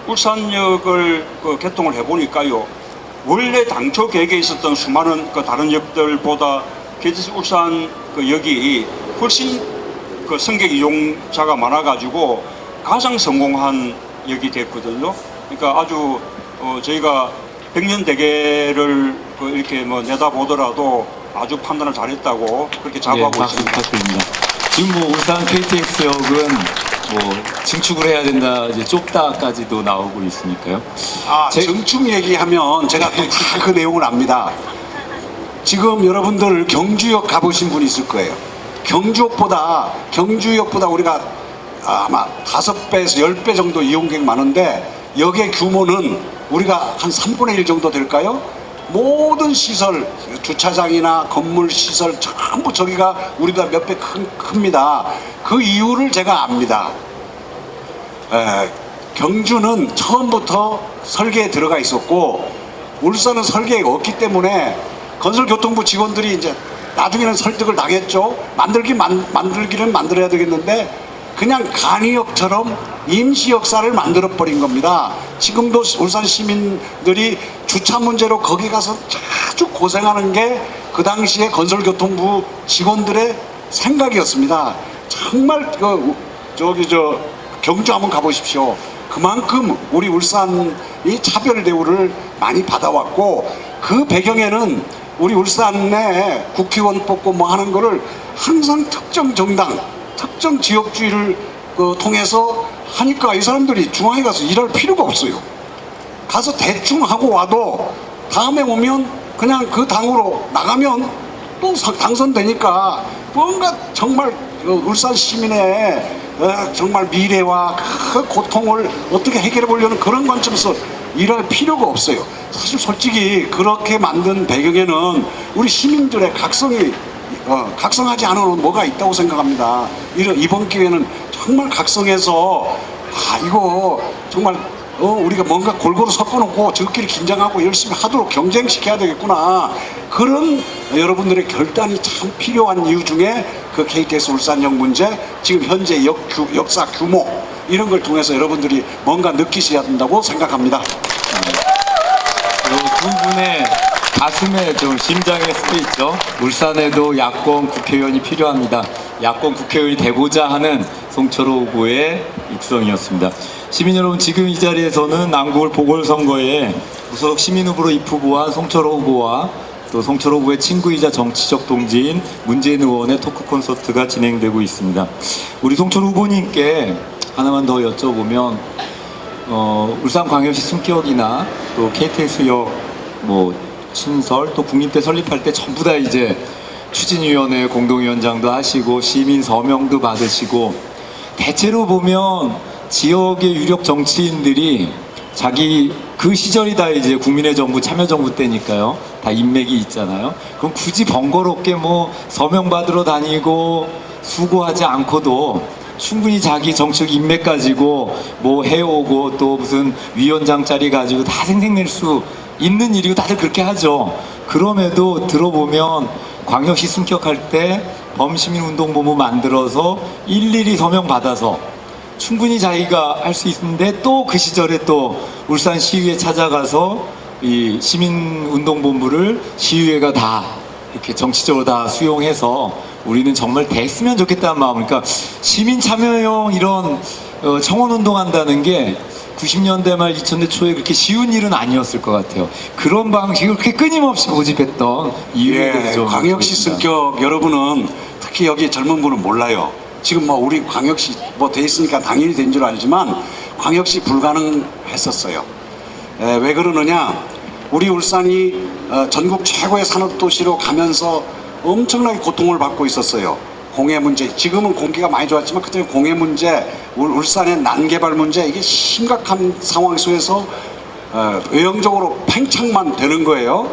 울산역을 개통을 해보니까요. 원래 당초 계획에 있었던 수많은 다른 역들보다 KTX 울산 역이 훨씬 승객 이용자가 많아가지고 가장 성공한 역이 됐거든요. 그러니까 아주 저희가 100년 대계를 이렇게 뭐 내다보더라도 아주 판단을 잘했다고 그렇게 자부하고 박수 있습니다. 부탁드립니다. 지금 뭐 울산 KTX역은 뭐 증축을 해야 된다, 이제 좁다까지도 나오고 있으니까요. 증축 얘기하면 제가 또 다 그 내용을 압니다. 지금 여러분들 경주역 가보신 분 있을 거예요. 경주역보다 우리가 아마 5배에서 10배 정도 이용객 많은데 역의 규모는 우리가 한 3분의 1 정도 될까요? 모든 시설, 주차장이나 건물 시설 전부 저기가 우리보다 몇 배 큽니다. 그 이유를 제가 압니다. 경주는 처음부터 설계에 들어가 있었고 울산은 설계가 없기 때문에 건설교통부 직원들이 이제 나중에는 설득을 당했죠. 만들기는 만들어야 되겠는데 그냥 간이역처럼 임시 역사를 만들어버린 겁니다. 지금도 울산 시민들이 주차 문제로 거기 가서 아주 고생하는 게 그 당시에 건설교통부 직원들의 생각이었습니다. 정말 경주 한번 가보십시오. 그만큼 우리 울산이 차별 대우를 많이 받아왔고 그 배경에는 우리 울산에 국회의원 뽑고 뭐 하는 거를 항상 특정 정당, 특정 지역주의를 통해서 하니까 이 사람들이 중앙에 가서 일할 필요가 없어요. 가서 대충 하고 와도 다음에 오면 그냥 그 당으로 나가면 또 당선되니까 뭔가 정말 울산 시민의 정말 미래와 그 고통을 어떻게 해결해 보려는 그런 관점에서 일할 필요가 없어요. 사실 솔직히 그렇게 만든 배경에는 우리 시민들의 각성하지 않은 뭐가 있다고 생각합니다. 이번 기회는 정말 각성해서 이거 정말 우리가 뭔가 골고루 섞어놓고 저끼리 긴장하고 열심히 하도록 경쟁시켜야 되겠구나. 그런 여러분들의 결단이 참 필요한 이유 중에 그 KTX 울산역 문제, 지금 현재 역사 규모 이런 걸 통해서 여러분들이 뭔가 느끼셔야 된다고 생각합니다. 두 분의 가슴에 좀 심장에 스쳐있죠. 울산에도 야권 국회의원이 필요합니다. 야권 국회의원이 되고자 하는 송철호 후보의 육성이었습니다. 시민 여러분, 지금 이 자리에서는 남구울 보궐선거에 무소속 시민후보로 입후보한 송철호 후보와 또 송철호 후보의 친구이자 정치적 동지인 문재인 의원의 토크 콘서트가 진행되고 있습니다. 우리 송철호 후보님께 하나만 더 여쭤보면 울산광역시 승격이나 또 KTX역 신설 또 국민대 설립할 때 전부 다 이제 추진위원회 공동위원장도 하시고 시민 서명도 받으시고 대체로 보면 지역의 유력 정치인들이 자기 그 시절이 다 이제 국민의 정부 참여정부 때니까요. 다 인맥이 있잖아요. 그럼 굳이 번거롭게 서명 받으러 다니고 수고하지 않고도 충분히 자기 정책 인맥 가지고 해오고 또 무슨 위원장 자리 가지고 다 생색낼 수 있는 일이고 다들 그렇게 하죠. 그럼에도 들어보면 광역시 승격할 때 범시민운동본부 만들어서 일일이 서명 받아서 충분히 자기가 할 수 있는데 또 그 시절에 또 울산시의회 찾아가서 이 시민운동본부를 시의회가 다 이렇게 정치적으로 다 수용해서 우리는 정말 됐으면 좋겠다는 마음. 그러니까 시민 참여형 이런 청원운동 한다는 게 90년대 말 2000대 초에 그렇게 쉬운 일은 아니었을 것 같아요. 그런 방식을 그렇게 끊임없이 고집했던 이유에 대해서 좀 광역시 승격 여러분은 특히 여기 젊은 분은 몰라요. 지금 뭐 우리 광역시 뭐 돼 있으니까 당연히 된 줄 알지만 광역시 불가능했었어요. 왜 그러느냐? 우리 울산이 전국 최고의 산업도시로 가면서 엄청나게 고통을 받고 있었어요. 공해 문제, 지금은 공기가 많이 좋았지만 그때 공해 문제, 울산의 난개발 문제, 이게 심각한 상황 속에서 외형적으로 팽창만 되는 거예요.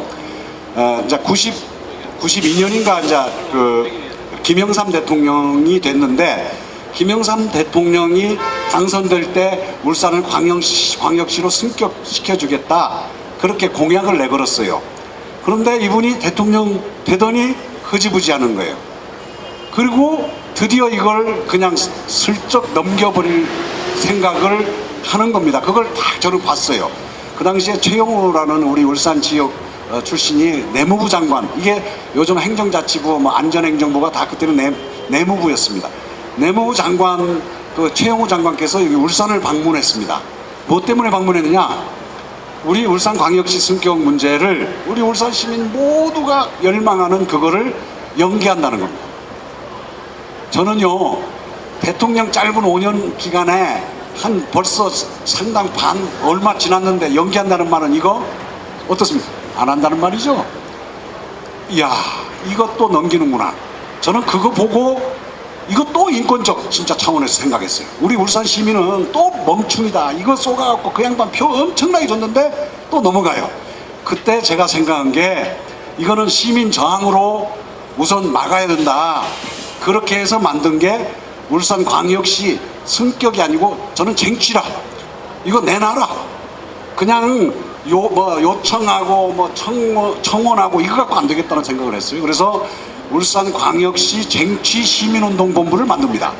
이제 92년인가 이제 그 김영삼 대통령이 됐는데, 김영삼 대통령이 당선될 때 울산을 광역시로 승격시켜주겠다, 그렇게 공약을 내걸었어요. 그런데 이분이 대통령 되더니 흐지부지하는 거예요. 그리고 드디어 이걸 그냥 슬쩍 넘겨버릴 생각을 하는 겁니다. 그걸 다 저는 봤어요. 그 당시에 최영우라는 우리 울산 지역 출신이 내무부 장관, 이게 요즘 행정자치부, 뭐 안전행정부가 다 그때는 내무부였습니다. 내무부 장관, 그 최영우 장관께서 여기 울산을 방문했습니다. 뭐 때문에 방문했느냐? 우리 울산광역시 승격 문제를 우리 울산 시민 모두가 열망하는 그거를 연기한다는 겁니다. 저는요, 대통령 짧은 5년 기간에 한 벌써 상당 반 얼마 지났는데 연기한다는 말은 이거 어떻습니까? 안 한다는 말이죠. 이야, 이것도 넘기는구나. 저는 그거 보고 이거 또 인권적 진짜 차원에서 생각했어요. 우리 울산 시민은 또 멍충이다, 이거 쏘가갖고 그 양반 표 엄청나게 줬는데 또 넘어가요. 그때 제가 생각한 게 이거는 시민 저항으로 우선 막아야 된다. 그렇게 해서 만든 게 울산광역시 승격이 아니고 저는 쟁취라, 이거 내놔라. 그냥 요청하고 뭐 청원하고 이거 갖고 안 되겠다는 생각을 했어요. 그래서 울산광역시 쟁취시민운동본부를 만듭니다.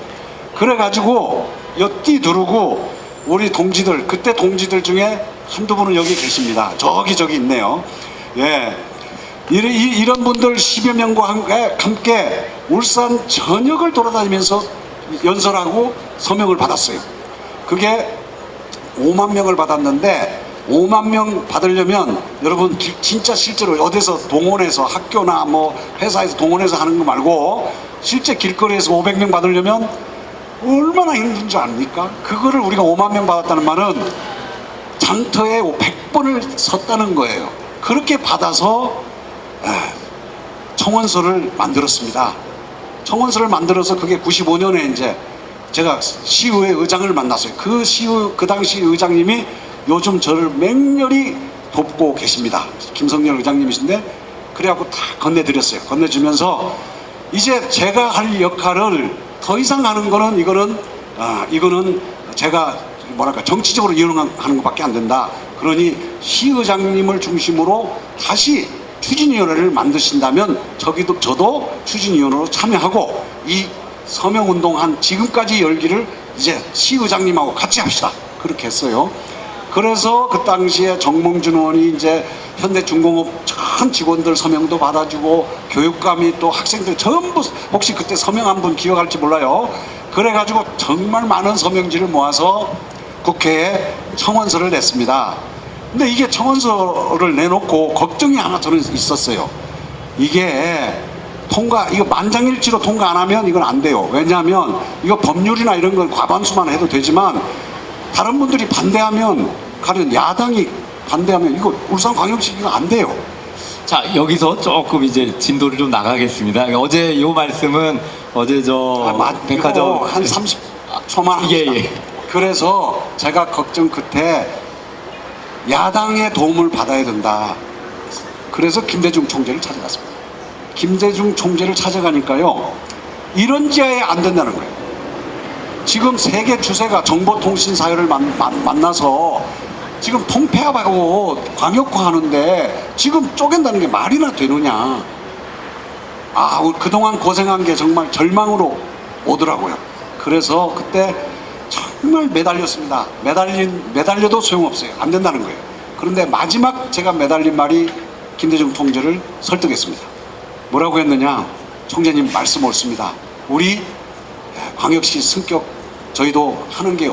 그래가지고 여띠 두르고 우리 동지들, 그때 동지들 중에 한두 분은 여기 계십니다. 저기 있네요. 예, 이런 분들 10여 명과 함께 울산 전역을 돌아다니면서 연설하고 서명을 받았어요. 그게 5만 명을 받았는데, 5만 명 받으려면 여러분 진짜 실제로 어디서 동원해서, 학교나 뭐 회사에서 동원해서 하는 거 말고 실제 길거리에서 500명 받으려면 얼마나 힘든 줄 압니까? 그거를 우리가 5만 명 받았다는 말은 장터에 100번을 섰다는 거예요. 그렇게 받아서 청원서를 만들었습니다. 청원서를 만들어서 그게 95년에 이제 제가 시의회 의장을 만났어요. 그 당시 의장님이 요즘 저를 맹렬히 돕고 계십니다. 김성렬 의장님이신데, 그래갖고 다 건네드렸어요. 건네주면서 이제 제가 할 역할을 더 이상 하는 거는 이거는 제가 뭐랄까 정치적으로 이용하는 것밖에 안 된다. 그러니 시의장님을 중심으로 다시 추진위원회를 만드신다면 저도 추진위원으로 참여하고 이 서명운동 한 지금까지 열기를 이제 시의장님하고 같이 합시다. 그렇게 했어요. 그래서 그 당시에 정몽준 의원이 이제 현대중공업 전 직원들 서명도 받아주고 교육감이 또 학생들 전부, 혹시 그때 서명한 분 기억할지 몰라요. 그래가지고 정말 많은 서명지를 모아서 국회에 청원서를 냈습니다. 근데 이게 청원서를 내놓고 걱정이 하나 저는 있었어요. 이게 이거 만장일치로 통과 안 하면 이건 안 돼요. 왜냐하면 이거 법률이나 이런 건 과반수만 해도 되지만 다른 분들이 반대하면, 가령 야당이 반대하면 이거 울산광역시 이거 안 돼요. 자, 여기서 조금 이제 진도를 좀 나가겠습니다. 어제 이 말씀은 어제 백화점 한 30초만 합시다. 예. 그래서 제가 걱정 끝에 야당의 도움을 받아야 된다. 그래서 김대중 총재를 찾아갔습니다. 김대중 총재를 찾아가니까요, 이런 지하에 안 된다는 거예요. 지금 세계 추세가 정보통신사회를 만나서 지금 통폐합하고 광역화하는데 지금 쪼갠다는 게 말이나 되느냐. 그동안 고생한 게 정말 절망으로 오더라고요. 그래서 그때 정말 매달렸습니다. 매달려도 소용없어요. 안 된다는 거예요. 그런데 마지막 제가 매달린 말이 김대중 총재를 설득했습니다. 뭐라고 했느냐? 총재님 말씀 옳습니다. 우리 광역시 승격 저희도 하는 게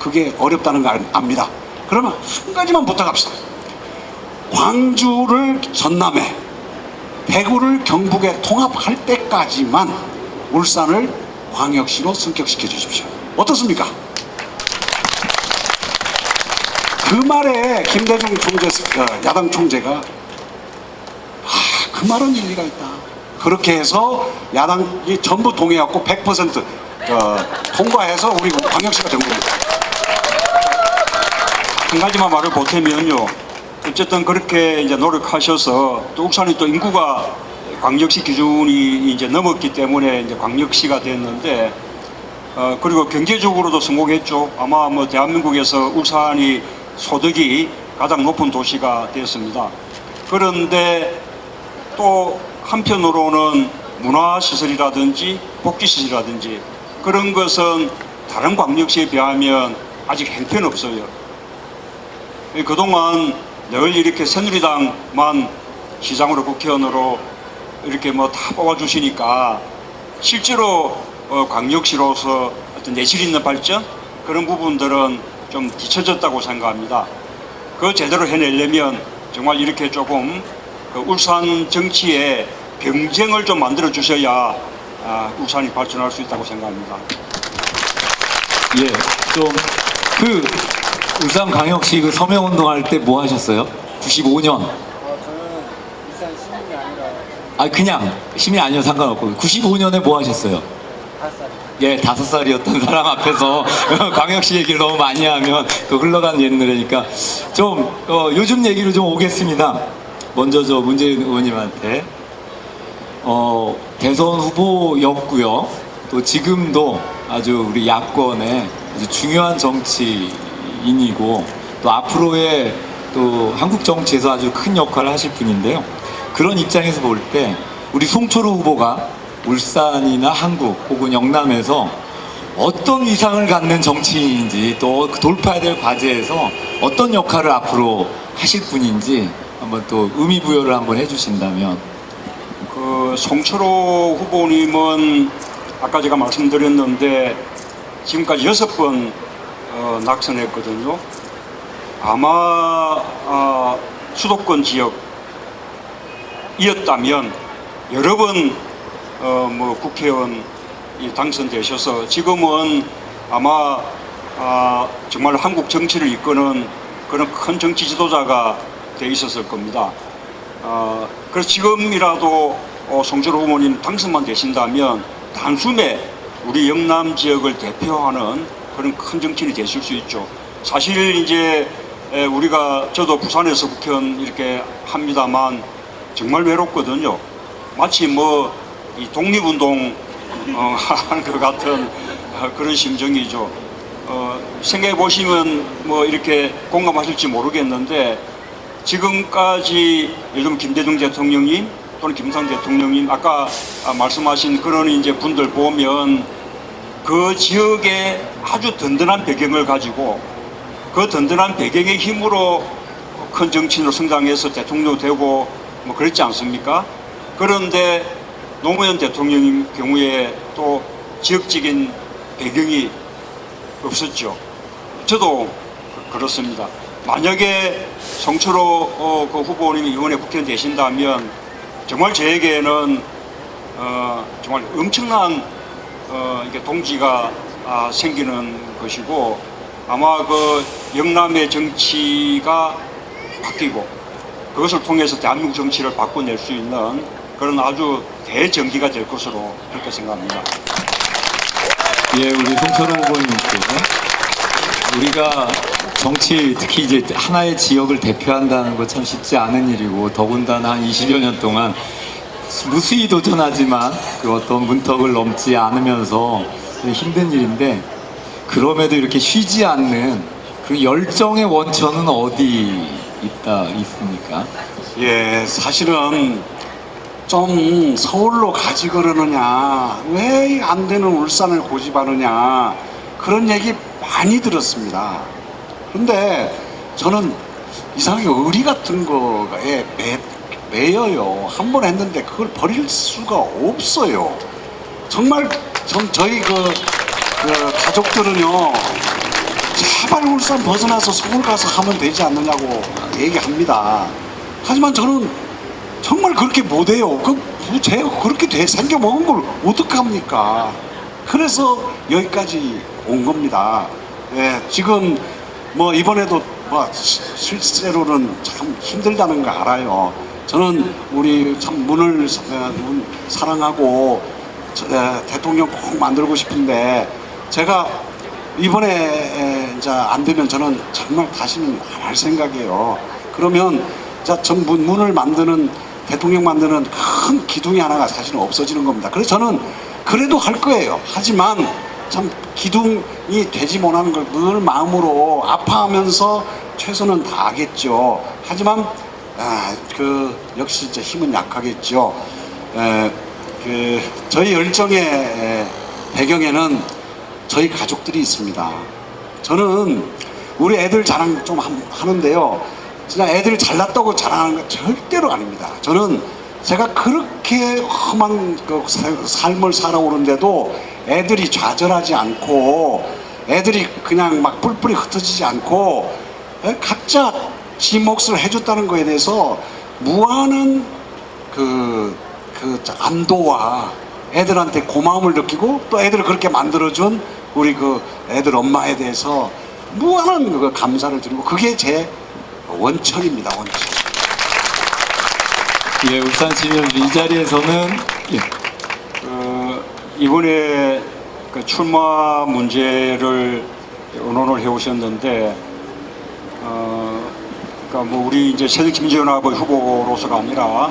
그게 어렵다는 거 압니다. 그러면 한 가지만 부탁합시다. 광주를 전남에, 대구를 경북에 통합할 때까지만 울산을 광역시로 승격시켜 주십시오. 어떻습니까? 그 말에 김대중 총재, 야당 총재가 그 말은 일리가 있다. 그렇게 해서 야당이 전부 동의하고 100% 통과해서 우리 광역시가 된 겁니다. 한 가지만 말을 보태면요. 어쨌든 그렇게 이제 노력하셔서 또 울산이 또 인구가 광역시 기준이 이제 넘었기 때문에 이제 광역시가 됐는데 그리고 경제적으로도 성공했죠. 아마 뭐 대한민국에서 울산이 소득이 가장 높은 도시가 되었습니다. 그런데 또 한편으로는 문화시설이라든지 복지시설이라든지 그런 것은 다른 광역시에 비하면 아직 형편없어요. 그동안 늘 이렇게 새누리당만 시장으로 국회의원으로 이렇게 뭐 다 뽑아주시니까 실제로 광역시로서 어떤 내실 있는 발전 그런 부분들은 좀 뒤처졌다고 생각합니다. 그거 제대로 해내려면 정말 이렇게 조금 그 울산 정치에 경쟁을 좀 만들어 주셔야 울산이 발전할 수 있다고 생각합니다. 예, 좀 그 울산광역시 그 서명운동 할 때 뭐 하셨어요? 95년. 저는 울산 시민이 아니라 그냥 시민 아니어도 상관없고 95년에 뭐 하셨어요? 5살. 예, 5살이었던 사람 앞에서 광역시 얘기를 너무 많이 하면 또 흘러간 옛노래니까 좀 요즘 얘기로 좀 오겠습니다. 먼저 저 문재인 의원님한테 대선 후보였고요. 또 지금도 아주 우리 야권의 아주 중요한 정치인이고 또 앞으로의 또 한국 정치에서 아주 큰 역할을 하실 분인데요. 그런 입장에서 볼 때 우리 송철호 후보가 울산이나 한국 혹은 영남에서 어떤 위상을 갖는 정치인인지 또 돌파해야 될 과제에서 어떤 역할을 앞으로 하실 분인지 한번 또 의미부여를 한번 해주신다면. 그 송철호 후보님은 아까 제가 말씀드렸는데 지금까지 6번 낙선했거든요. 아마 수도권 지역이었다면 여러 번 뭐 국회의원이 당선되셔서 지금은 아마 정말 한국 정치를 이끄는 그런 큰 정치 지도자가 돼 있었을 겁니다. 그래서 지금이라도 송철호 후보님 당선만 되신다면 단숨에 우리 영남 지역을 대표하는 그런 큰 정치인이 되실 수 있죠. 사실 이제 저도 부산에서 국회의원 이렇게 합니다만 정말 외롭거든요. 마치 뭐 이 독립운동 하는 것 같은 그런 심정이죠. 생각해 보시면 뭐 이렇게 공감하실지 모르겠는데 지금까지 요즘 김대중 대통령님 또는 김무성 대통령님 아까 말씀하신 그런 이제 분들 보면 그 지역에 아주 든든한 배경을 가지고 그 든든한 배경의 힘으로 큰 정치인으로 성장해서 대통령 되고 뭐 그랬지 않습니까? 그런데 노무현 대통령님 경우에 또 지역적인 배경이 없었죠. 저도 그렇습니다. 만약에 송철호 그 후보님이 이번에 국회의원 되신다면 정말 저에게는 정말 엄청난 이게 동지가 생기는 것이고 아마 그 영남의 정치가 바뀌고 그것을 통해서 대한민국 정치를 바꿔낼 수 있는 그런 아주 대전기가 될 것으로 그렇게 생각합니다. 예, 우리 송철호 후보님께서 우리가 정치 특히 이제 하나의 지역을 대표한다는 거 참 쉽지 않은 일이고 더군다나 한 20여 년 동안 무수히 도전하지만 그 어떤 문턱을 넘지 않으면서 힘든 일인데 그럼에도 이렇게 쉬지 않는 그 열정의 원천은 어디 있습니까? 예, 사실은 좀 서울로 가지 그러느냐, 왜 안 되는 울산을 고집하느냐, 그런 얘기 많이 들었습니다. 근데 저는 이상하게 의리 같은 거에 매여요. 한 번 했는데 그걸 버릴 수가 없어요. 정말 저희 그 가족들은요, 제발 울산 벗어나서 서울 가서 하면 되지 않느냐고 얘기합니다. 하지만 저는 정말 그렇게 못해요. 제가 그렇게 생겨 먹은 걸 어떡합니까? 그래서 여기까지 온 겁니다. 예, 지금 뭐 이번에도 뭐 실제로는 참 힘들다는 거 알아요. 저는 우리 참 문을 사랑하고 대통령 꼭 만들고 싶은데, 제가 이번에 이제 안 되면 저는 정말 다시는 안 할 생각이에요. 그러면 전 문을 만드는, 대통령 만드는 큰 기둥이 하나가 사실은 없어지는 겁니다. 그래서 저는 그래도 할 거예요. 하지만 참 기둥이 되지 못하는 걸 늘 마음으로 아파하면서 최선은 다하겠죠. 하지만 역시 이제 힘은 약하겠죠. 저희 열정의 배경에는 저희 가족들이 있습니다. 저는 우리 애들 자랑 좀 하는데요, 진짜 애들 잘났다고 자랑하는 건 절대로 아닙니다. 저는 제가 그렇게 험한 삶을 살아오는데도 애들이 좌절하지 않고, 애들이 그냥 막 뿔뿔이 흩어지지 않고, 각자 지 몫을 해줬다는 거에 대해서 무한한 안도와 애들한테 고마움을 느끼고, 또 애들을 그렇게 만들어준 우리 애들 엄마에 대해서 무한한 감사를 드리고, 그게 제 원천입니다. 원천. 예, 울산시민 이 자리에서는 이번에 출마 문제를 언론을 해오셨는데, 그러니까 뭐 우리 이제 새정치민주연합의 후보로서가 아니라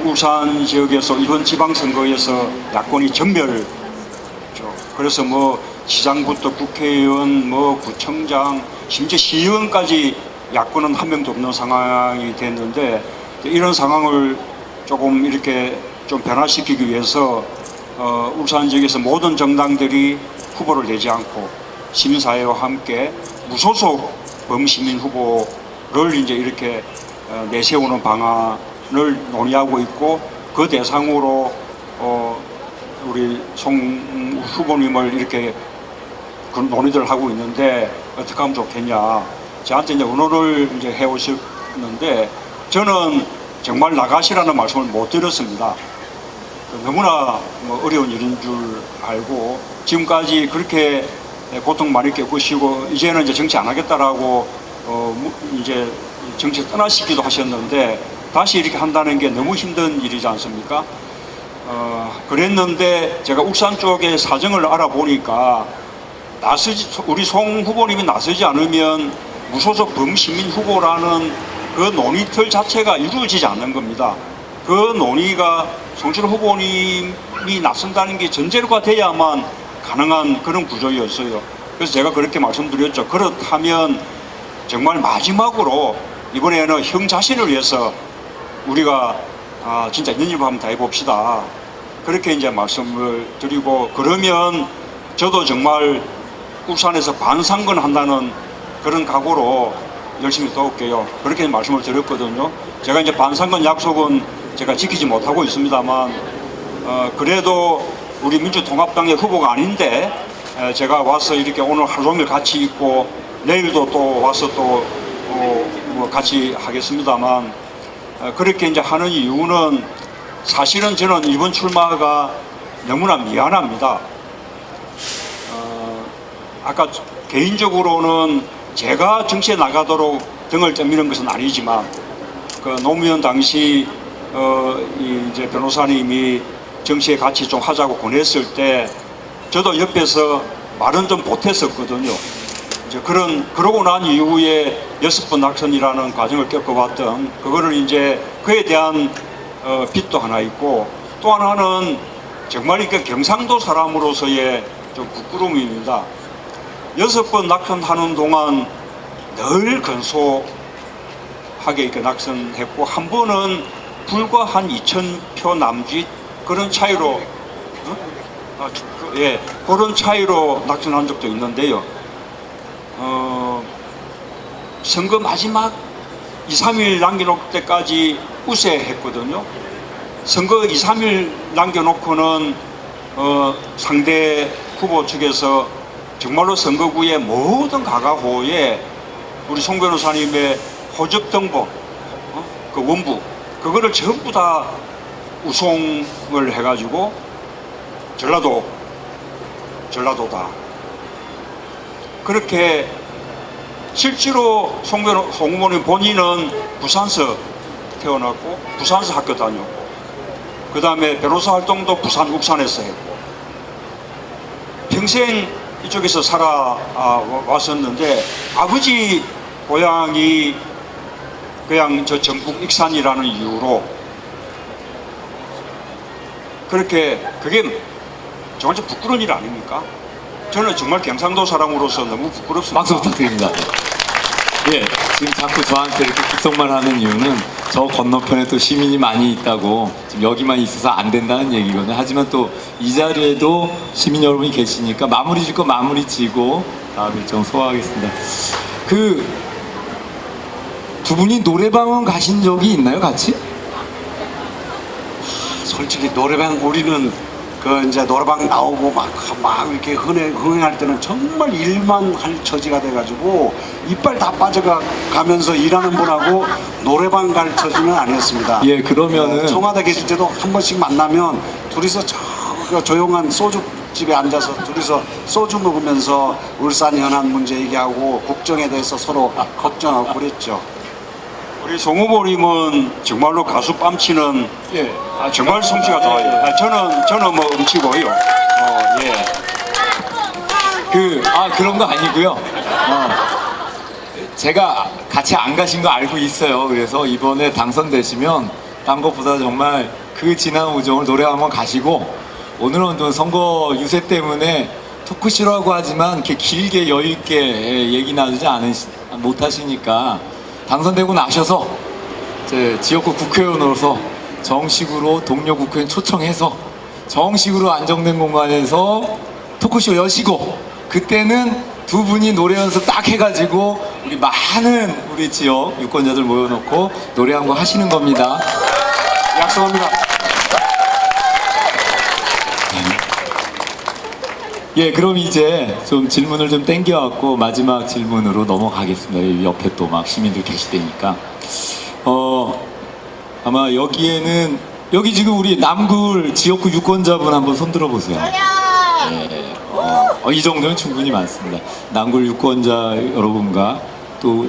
울산 지역에서 이번 지방선거에서 야권이 전멸, 그래서 뭐 시장부터 국회의원, 뭐 구청장, 심지어 시의원까지 야권은 한 명도 없는 상황이 됐는데, 이런 상황을 조금 이렇게 좀 변화시키기 위해서 울산 지역에서 모든 정당들이 후보를 내지 않고 시민사회와 함께 무소속 범시민 후보를 이제 이렇게 내세우는 방안을 논의하고 있고, 그 대상으로 우리 송 후보님을 이렇게 그 논의를 하고 있는데, 어떻게 하면 좋겠냐. 저한테 이제 의논을 이제 해오셨는데, 저는 정말 나가시라는 말씀을 못 드렸습니다. 너무나 뭐 어려운 일인 줄 알고, 지금까지 그렇게 고통 많이 겪으시고, 이제는 이제 정치 안 하겠다라고 이제 정치 떠나시기도 하셨는데, 다시 이렇게 한다는 게 너무 힘든 일이지 않습니까? 그랬는데 제가 울산 쪽의 사정을 알아보니까 우리 송 후보님이 나서지 않으면 무소속 범시민 후보라는 그 논의틀 자체가 이루어지지 않는 겁니다. 그 논의가 송철 후보님이 나선다는 게 전제가 돼야만 가능한 그런 구조였어요. 그래서 제가 그렇게 말씀드렸죠. 그렇다면 정말 마지막으로 이번에는 형 자신을 위해서 우리가 진짜 있는 일만 한번 다 해봅시다. 그렇게 이제 말씀을 드리고, 그러면 저도 정말 울산에서 반상권 한다는 그런 각오로 열심히 도울게요. 그렇게 말씀을 드렸거든요. 제가 이제 반상권 약속은 제가 지키지 못하고 있습니다만, 그래도 우리 민주통합당의 후보가 아닌데 제가 와서 이렇게 오늘 하루 종일 같이 있고, 내일도 또 와서 또 뭐 같이 하겠습니다만, 그렇게 이제 하는 이유는 사실은 저는 이번 출마가 너무나 미안합니다. 아까 개인적으로는 제가 정치에 나가도록 등을 떠미는 것은 아니지만, 노무현 당시 이제 변호사님이 정치에 같이 좀 하자고 권했을 때 저도 옆에서 말은 좀 보탰었거든요. 이제 그러고 난 이후에 6번 낙선이라는 과정을 겪어봤던 그거를 이제 그에 대한 빚도 하나 있고, 또 하나는 정말 이렇게 경상도 사람으로서의 좀 부끄러움입니다. 6번 낙선하는 동안 늘 근소하게 이렇게 낙선했고, 한 번은 불과 한 2,000표 남짓 그런 차이로 그런 차이로 낙선한 적도 있는데요. 선거 마지막 2, 3일 남겨놓을 때까지 우세했거든요. 선거 2, 3일 남겨놓고는 상대 후보 측에서 정말로 선거구의 모든 가가호에 우리 송 변호사님의 호적 등본, 그 원부, 그거를 전부 다 우송을 해가지고 전라도다. 그렇게 실제로 송 후보님 본인은 부산서 태어났고 부산서 학교 다녔고 그 다음에 변호사 활동도 부산 욱산에서 했고 평생 이쪽에서 살아왔었는데 아버지 고향이 그냥 저 전북 익산이라는 이유로 그렇게 그게 정말 좀 부끄러운 일 아닙니까? 저는 정말 경상도 사람으로서 너무 부끄럽습니다. 박수 부탁드립니다. 예, 지금 자꾸 저한테 이렇게 귓속말 하는 이유는 저 건너편에 또 시민이 많이 있다고 지금 여기만 있어서 안 된다는 얘기거든요. 하지만 또 이 자리에도 시민 여러분이 계시니까 마무리 짓고 마무리 지고 다음 일정 소화하겠습니다. 그 두 분이 노래방은 가신 적이 있나요, 같이? 솔직히 노래방 우리는 그 이제 노래방 나오고 막 이렇게 흥행할 때는 정말 일만 할 처지가 돼가지고 이빨 다 빠져가면서 일하는 분하고 노래방 갈 처지는 아니었습니다. 예, 그러면은 청와대 계실 때도 한 번씩 만나면 둘이서 그 조용한 소주집에 앉아서 둘이서 소주 먹으면서 울산 현안 문제 얘기하고 국정에 대해서 서로 걱정하고 그랬죠. 우리 송 후보님은 정말로 가수 뺨치는 예. 정말 솜씨가 좋아요. 저는 뭐 음치고요. 예. 그런 거 아니고요. 제가 같이 안 가신 거 알고 있어요. 그래서 이번에 당선되시면 딴 것보다 정말 그 지난 우정을 노래 한번 가시고 오늘은 또 선거 유세 때문에 토크쇼라고 하지만 이렇게 길게 여유 있게 얘기 나누지 못하시니까 당선되고 나셔서 제 지역구 국회의원으로서 정식으로 동료 국회의원 초청해서 정식으로 안정된 공간에서 토크쇼 여시고 그때는 두 분이 노래 연습 딱 해가지고 우리 많은 우리 지역 유권자들 모여놓고 노래 한 거 하시는 겁니다. 약속합니다. 예, 그럼 이제 좀 질문을 좀 땡겨갖고 마지막 질문으로 넘어가겠습니다. 옆에 또 막 시민들 계시다니까. 아마 여기에는 여기 지금 우리 남굴 지역구 유권자분 한번 손 들어보세요. 예, 이 정도는 충분히 많습니다. 남굴 유권자 여러분과 또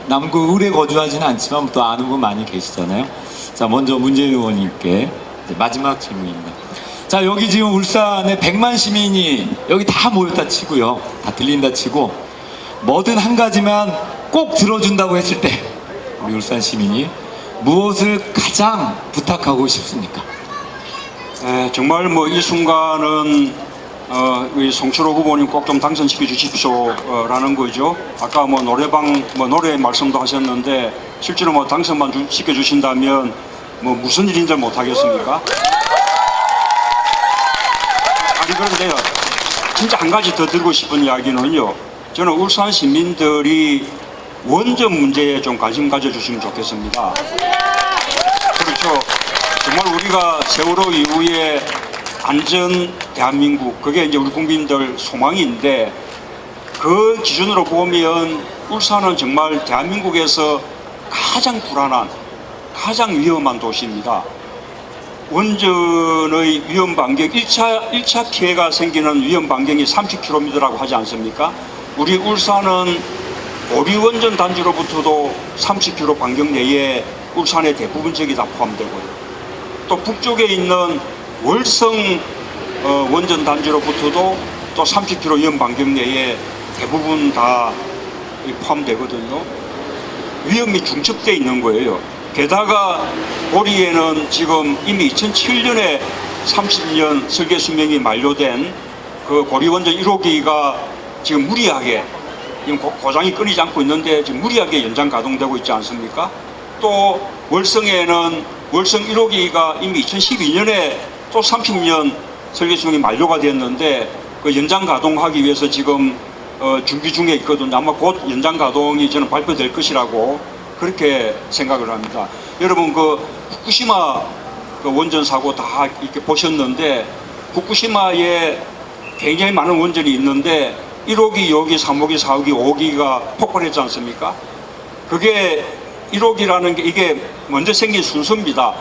남굴에 거주하지는 않지만 또 아는 분 많이 계시잖아요. 자, 먼저 문재인 의원님께 이제 마지막 질문입니다. 자, 여기 지금 울산에 100만 시민이 여기 다 모였다 치고요. 다 들린다 치고 뭐든 한 가지만 꼭 들어준다고 했을 때 우리 울산 시민이 무엇을 가장 부탁하고 싶습니까? 정말 뭐 이 순간은 우리 송철호 후보님 꼭 좀 당선시켜 주십시오라는 거죠. 아까 뭐 노래방 노래 말씀도 하셨는데 실제로 뭐 당선만 시켜 주신다면 뭐 무슨 일인지 못 하겠습니까? 아니 그런데요, 진짜 한 가지 더 드리고 싶은 이야기는요. 저는 울산 시민들이 원전 문제에 좀 관심 가져주시면 좋겠습니다. 그렇죠. 정말 우리가 세월호 이후에 안전 대한민국, 그게 이제 우리 국민들 소망인데 그 기준으로 보면 울산은 정말 대한민국에서 가장 불안한, 가장 위험한 도시입니다. 원전의 위험 반경, 1차 피해가 생기는 위험 반경이 30km라고 하지 않습니까? 우리 울산은 고리 원전 단지로부터도 30km 반경 내에 울산의 대부분 지역이 다 포함되고요. 또 북쪽에 있는 월성 원전 단지로부터도 또 30km 위험 반경 내에 대부분 다 포함되거든요. 위험이 중첩되어 있는 거예요. 게다가 고리에는 지금 이미 2007년에 30년 설계 수명이 만료된 그 고리 원전 1호기가 지금 무리하게 지금 고장이 끊이지 않고 있는데 지금 무리하게 연장 가동되고 있지 않습니까? 또 월성에는 월성 1호기가 이미 2012년에 또 30년 설계 수명이 만료가 됐는데 그 연장 가동하기 위해서 지금 준비 중에 있거든요. 아마 곧 연장 가동이 저는 발표될 것이라고 그렇게 생각을 합니다. 여러분 그 후쿠시마 그 원전 사고 다 이렇게 보셨는데 후쿠시마에 굉장히 많은 원전이 있는데 1호기, 2호기, 3호기, 4호기, 5호기가 폭발했지 않습니까? 그게 1호기라는 게 이게 먼저 생긴 순서입니다.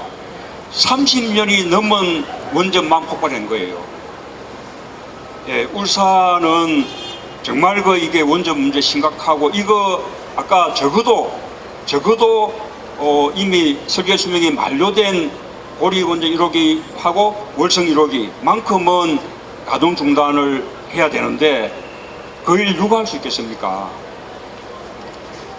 30년이 넘은 원전만 폭발한 거예요. 예, 울산은 정말 그 이게 원전 문제 심각하고 이거 아까 적어도 이미 설계 수명이 만료된 고리 원전 1호기하고 월성 1호기만큼은 가동 중단을 해야 되는데 그 일 누가 할 수 있겠습니까?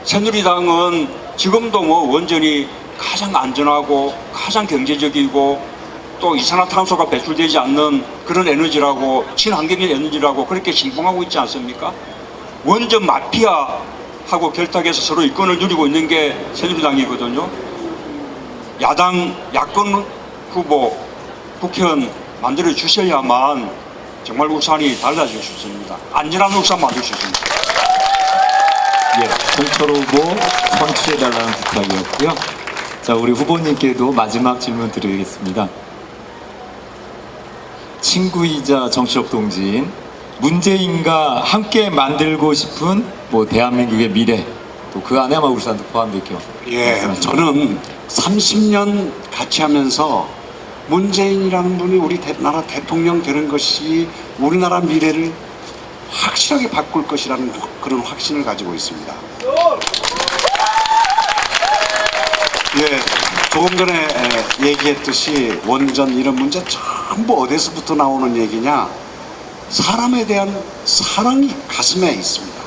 새누리당은 지금도 뭐 원전이 가장 안전하고 가장 경제적이고 또 이산화탄소가 배출되지 않는 그런 에너지라고 친환경적 에너지라고 그렇게 신봉하고 있지 않습니까? 원전 마피아하고 결탁해서 서로 이권을 누리고 있는 게 새누리당이거든요. 야권 후보 국회의원 만들어 주셔야만 정말 울산이 달라질 수 있습니다. 안전한 울산 만들 수 있습니다. 예, 홍철호 후보 선출해달라는 부탁이었고요. 자, 우리 후보님께도 마지막 질문 드리겠습니다. 친구이자 정치적 동지인 문재인과 함께 만들고 싶은 뭐 대한민국의 미래, 또 그 안에 아마 울산도 포함됐죠. 예, 저는 30년 같이 하면서 문재인이라는 분이 우리 나라 대통령 되는 것이 우리나라 미래를 확실하게 바꿀 것이라는 그런 확신을 가지고 있습니다. 예, 조금 전에 얘기했듯이 원전 이런 문제 전부 어디서부터 나오는 얘기냐? 사람에 대한 사랑이 가슴에 있습니다.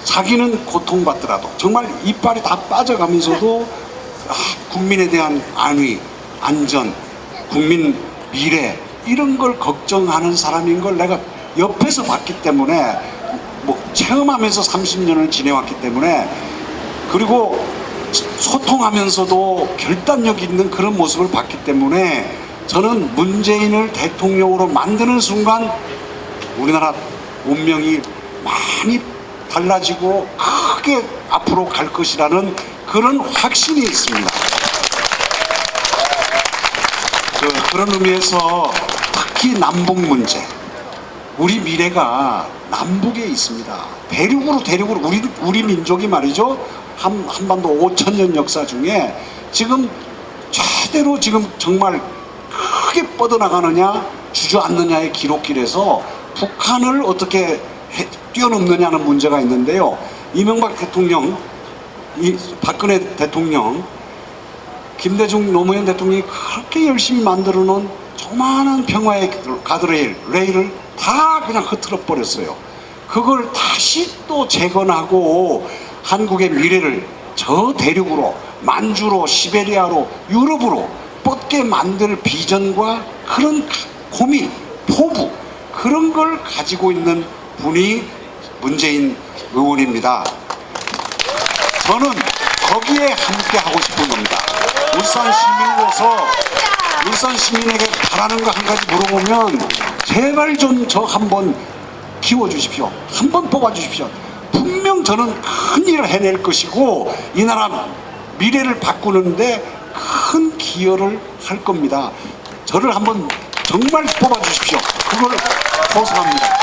자기는 고통받더라도 정말 이빨이 다 빠져가면서도 국민에 대한 안위, 안전, 국민 미래 이런 걸 걱정하는 사람인 걸 내가 옆에서 봤기 때문에 뭐 체험하면서 30년을 지내왔기 때문에 그리고 소통하면서도 결단력 있는 그런 모습을 봤기 때문에 저는 문재인을 대통령으로 만드는 순간 우리나라 운명이 많이 달라지고 크게 앞으로 갈 것이라는 그런 확신이 있습니다. 그런 의미에서 특히 남북 문제, 우리 미래가 남북에 있습니다. 대륙으로 우리 민족이 말이죠. 한반도 5,000년 역사 중에 지금 최대로 지금 정말 크게 뻗어나가느냐 주저앉느냐의 기록길에서 북한을 어떻게 뛰어넘느냐는 문제가 있는데요. 이명박 대통령, 박근혜 대통령, 김대중 노무현 대통령이 그렇게 열심히 만들어 놓은 조그마한 평화의 가드레일을 다 그냥 흐트러 버렸어요. 그걸 다시 또 재건하고 한국의 미래를 저 대륙으로, 만주로, 시베리아로, 유럽으로 뻗게 만들 비전과 그런 고민, 포부 그런 걸 가지고 있는 분이 문재인 의원입니다. 저는 거기에 함께 하고 싶은 겁니다. 울산 시민으로서 울산 시민에게 바라는 거 한 가지 물어보면 제발 좀 저 한번 키워주십시오. 한번 뽑아주십시오. 분명 저는 큰 일을 해낼 것이고 이 나라 미래를 바꾸는데 큰 기여를 할 겁니다. 저를 한번 정말 뽑아주십시오. 그걸 소송합니다.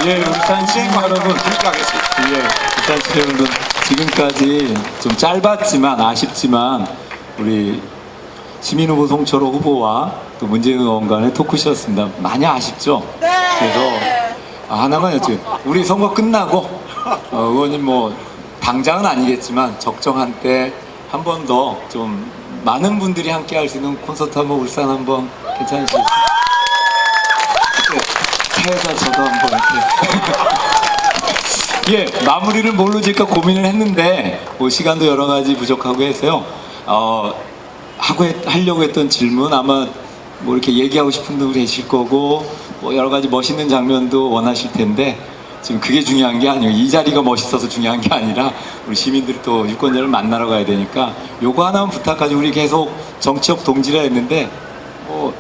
예, 울산 시민 여러분, 함께 하겠습니다. 예, 울산 시민 여러분, 지금까지 좀 짧았지만 아쉽지만 우리 시민후보 송철호 후보와 또 문재인 의원 간의 토크쇼였습니다. 많이 아쉽죠? 그래서 하나만 여쭤요. 우리 선거 끝나고 의원님 뭐 당장은 아니겠지만 적정한 때 한 번 더 좀 많은 분들이 함께 할 수 있는 콘서트 한번 울산 한번 괜찮으시겠어요? 사회자 저도 한번 이렇게 예, 마무리를 뭘로 질까 고민을 했는데 뭐 시간도 여러 가지 부족하고 해서요. 하려고 했던 질문 아마 뭐 이렇게 얘기하고 싶은 분도 계실 거고 뭐 여러 가지 멋있는 장면도 원하실 텐데 지금 그게 중요한 게 아니에요. 이 자리가 멋있어서 중요한 게 아니라 우리 시민들이 또 유권자를 만나러 가야 되니까 요거 하나만 부탁하지. 우리 계속 정치적 동지라 했는데 뭐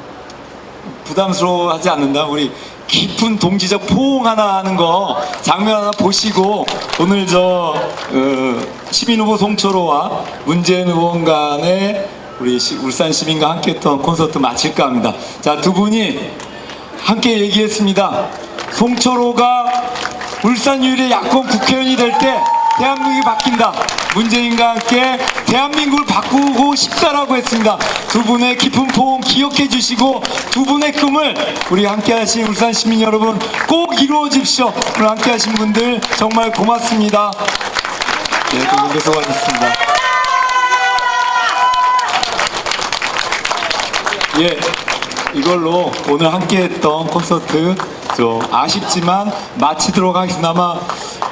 부담스러워하지 않는다. 우리 깊은 동지적 포옹 하나 하는 거 장면 하나 보시고 오늘 시민 후보 송철호와 문재인 의원 간의 우리 울산 시민과 함께했던 콘서트 마칠까 합니다. 자, 두 분이 함께 얘기했습니다. 송철호가 울산 유일의 야권 국회의원이 될 때 대한민국이 바뀐다. 문재인과 함께 대한민국을 바꾸고 싶다라고 했습니다. 두 분의 깊은 포옹 기억해 주시고 두 분의 꿈을 우리 함께 하신 울산 시민 여러분 꼭 이루어집시오. 오늘 함께 하신 분들 정말 고맙습니다. 네, 두 분 수고하셨습니다. 예, 이걸로 오늘 함께했던 콘서트 좀 아쉽지만 마치도록 하겠습니다. 아마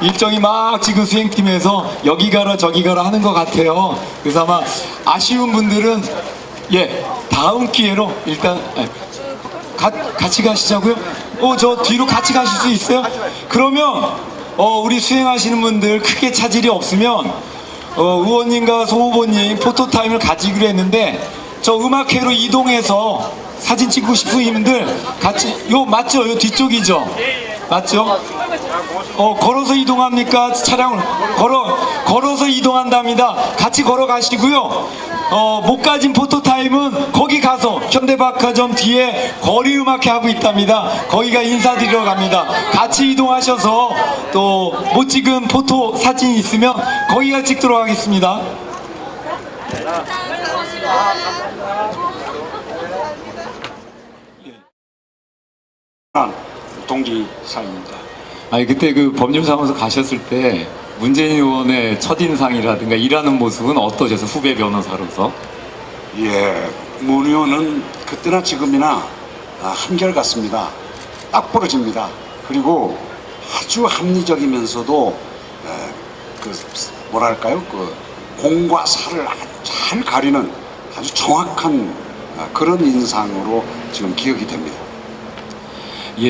일정이 막 지금 수행팀에서 여기 가라 저기 가라 하는 것 같아요. 그래서 아마 아쉬운 분들은 다음 기회로 일단 같이 가시자고요. 저 뒤로 같이 가실 수 있어요? 그러면 우리 수행하시는 분들 크게 차질이 없으면 의원님과 소 후보님 포토타임을 가지기로 했는데 저 음악회로 이동해서 사진 찍고 싶으신 분들 같이 맞죠? 요 뒤쪽이죠? 맞죠? 걸어서 이동합니까? 차량을 걸어서 이동한답니다. 같이 걸어가시고요. 못 가진 포토타임은 거기 가서 현대백화점 뒤에 거리음악회 하고 있답니다. 거기가 인사드리러 갑니다. 같이 이동하셔서 또 못 찍은 포토 사진이 있으면 거기가 찍도록 하겠습니다. 동지사입니다. 아니 그때 그 법률사무소 가셨을 때 문재인 의원의 첫인상이라든가 일하는 모습은 어떠셨어요? 후배 변호사로서? 문 의원은 그때나 지금이나 한결같습니다. 딱 부러집니다. 그리고 아주 합리적이면서도 뭐랄까요? 공과 사를 잘 가리는 아주 정확한 그런 인상으로 지금 기억이 됩니다.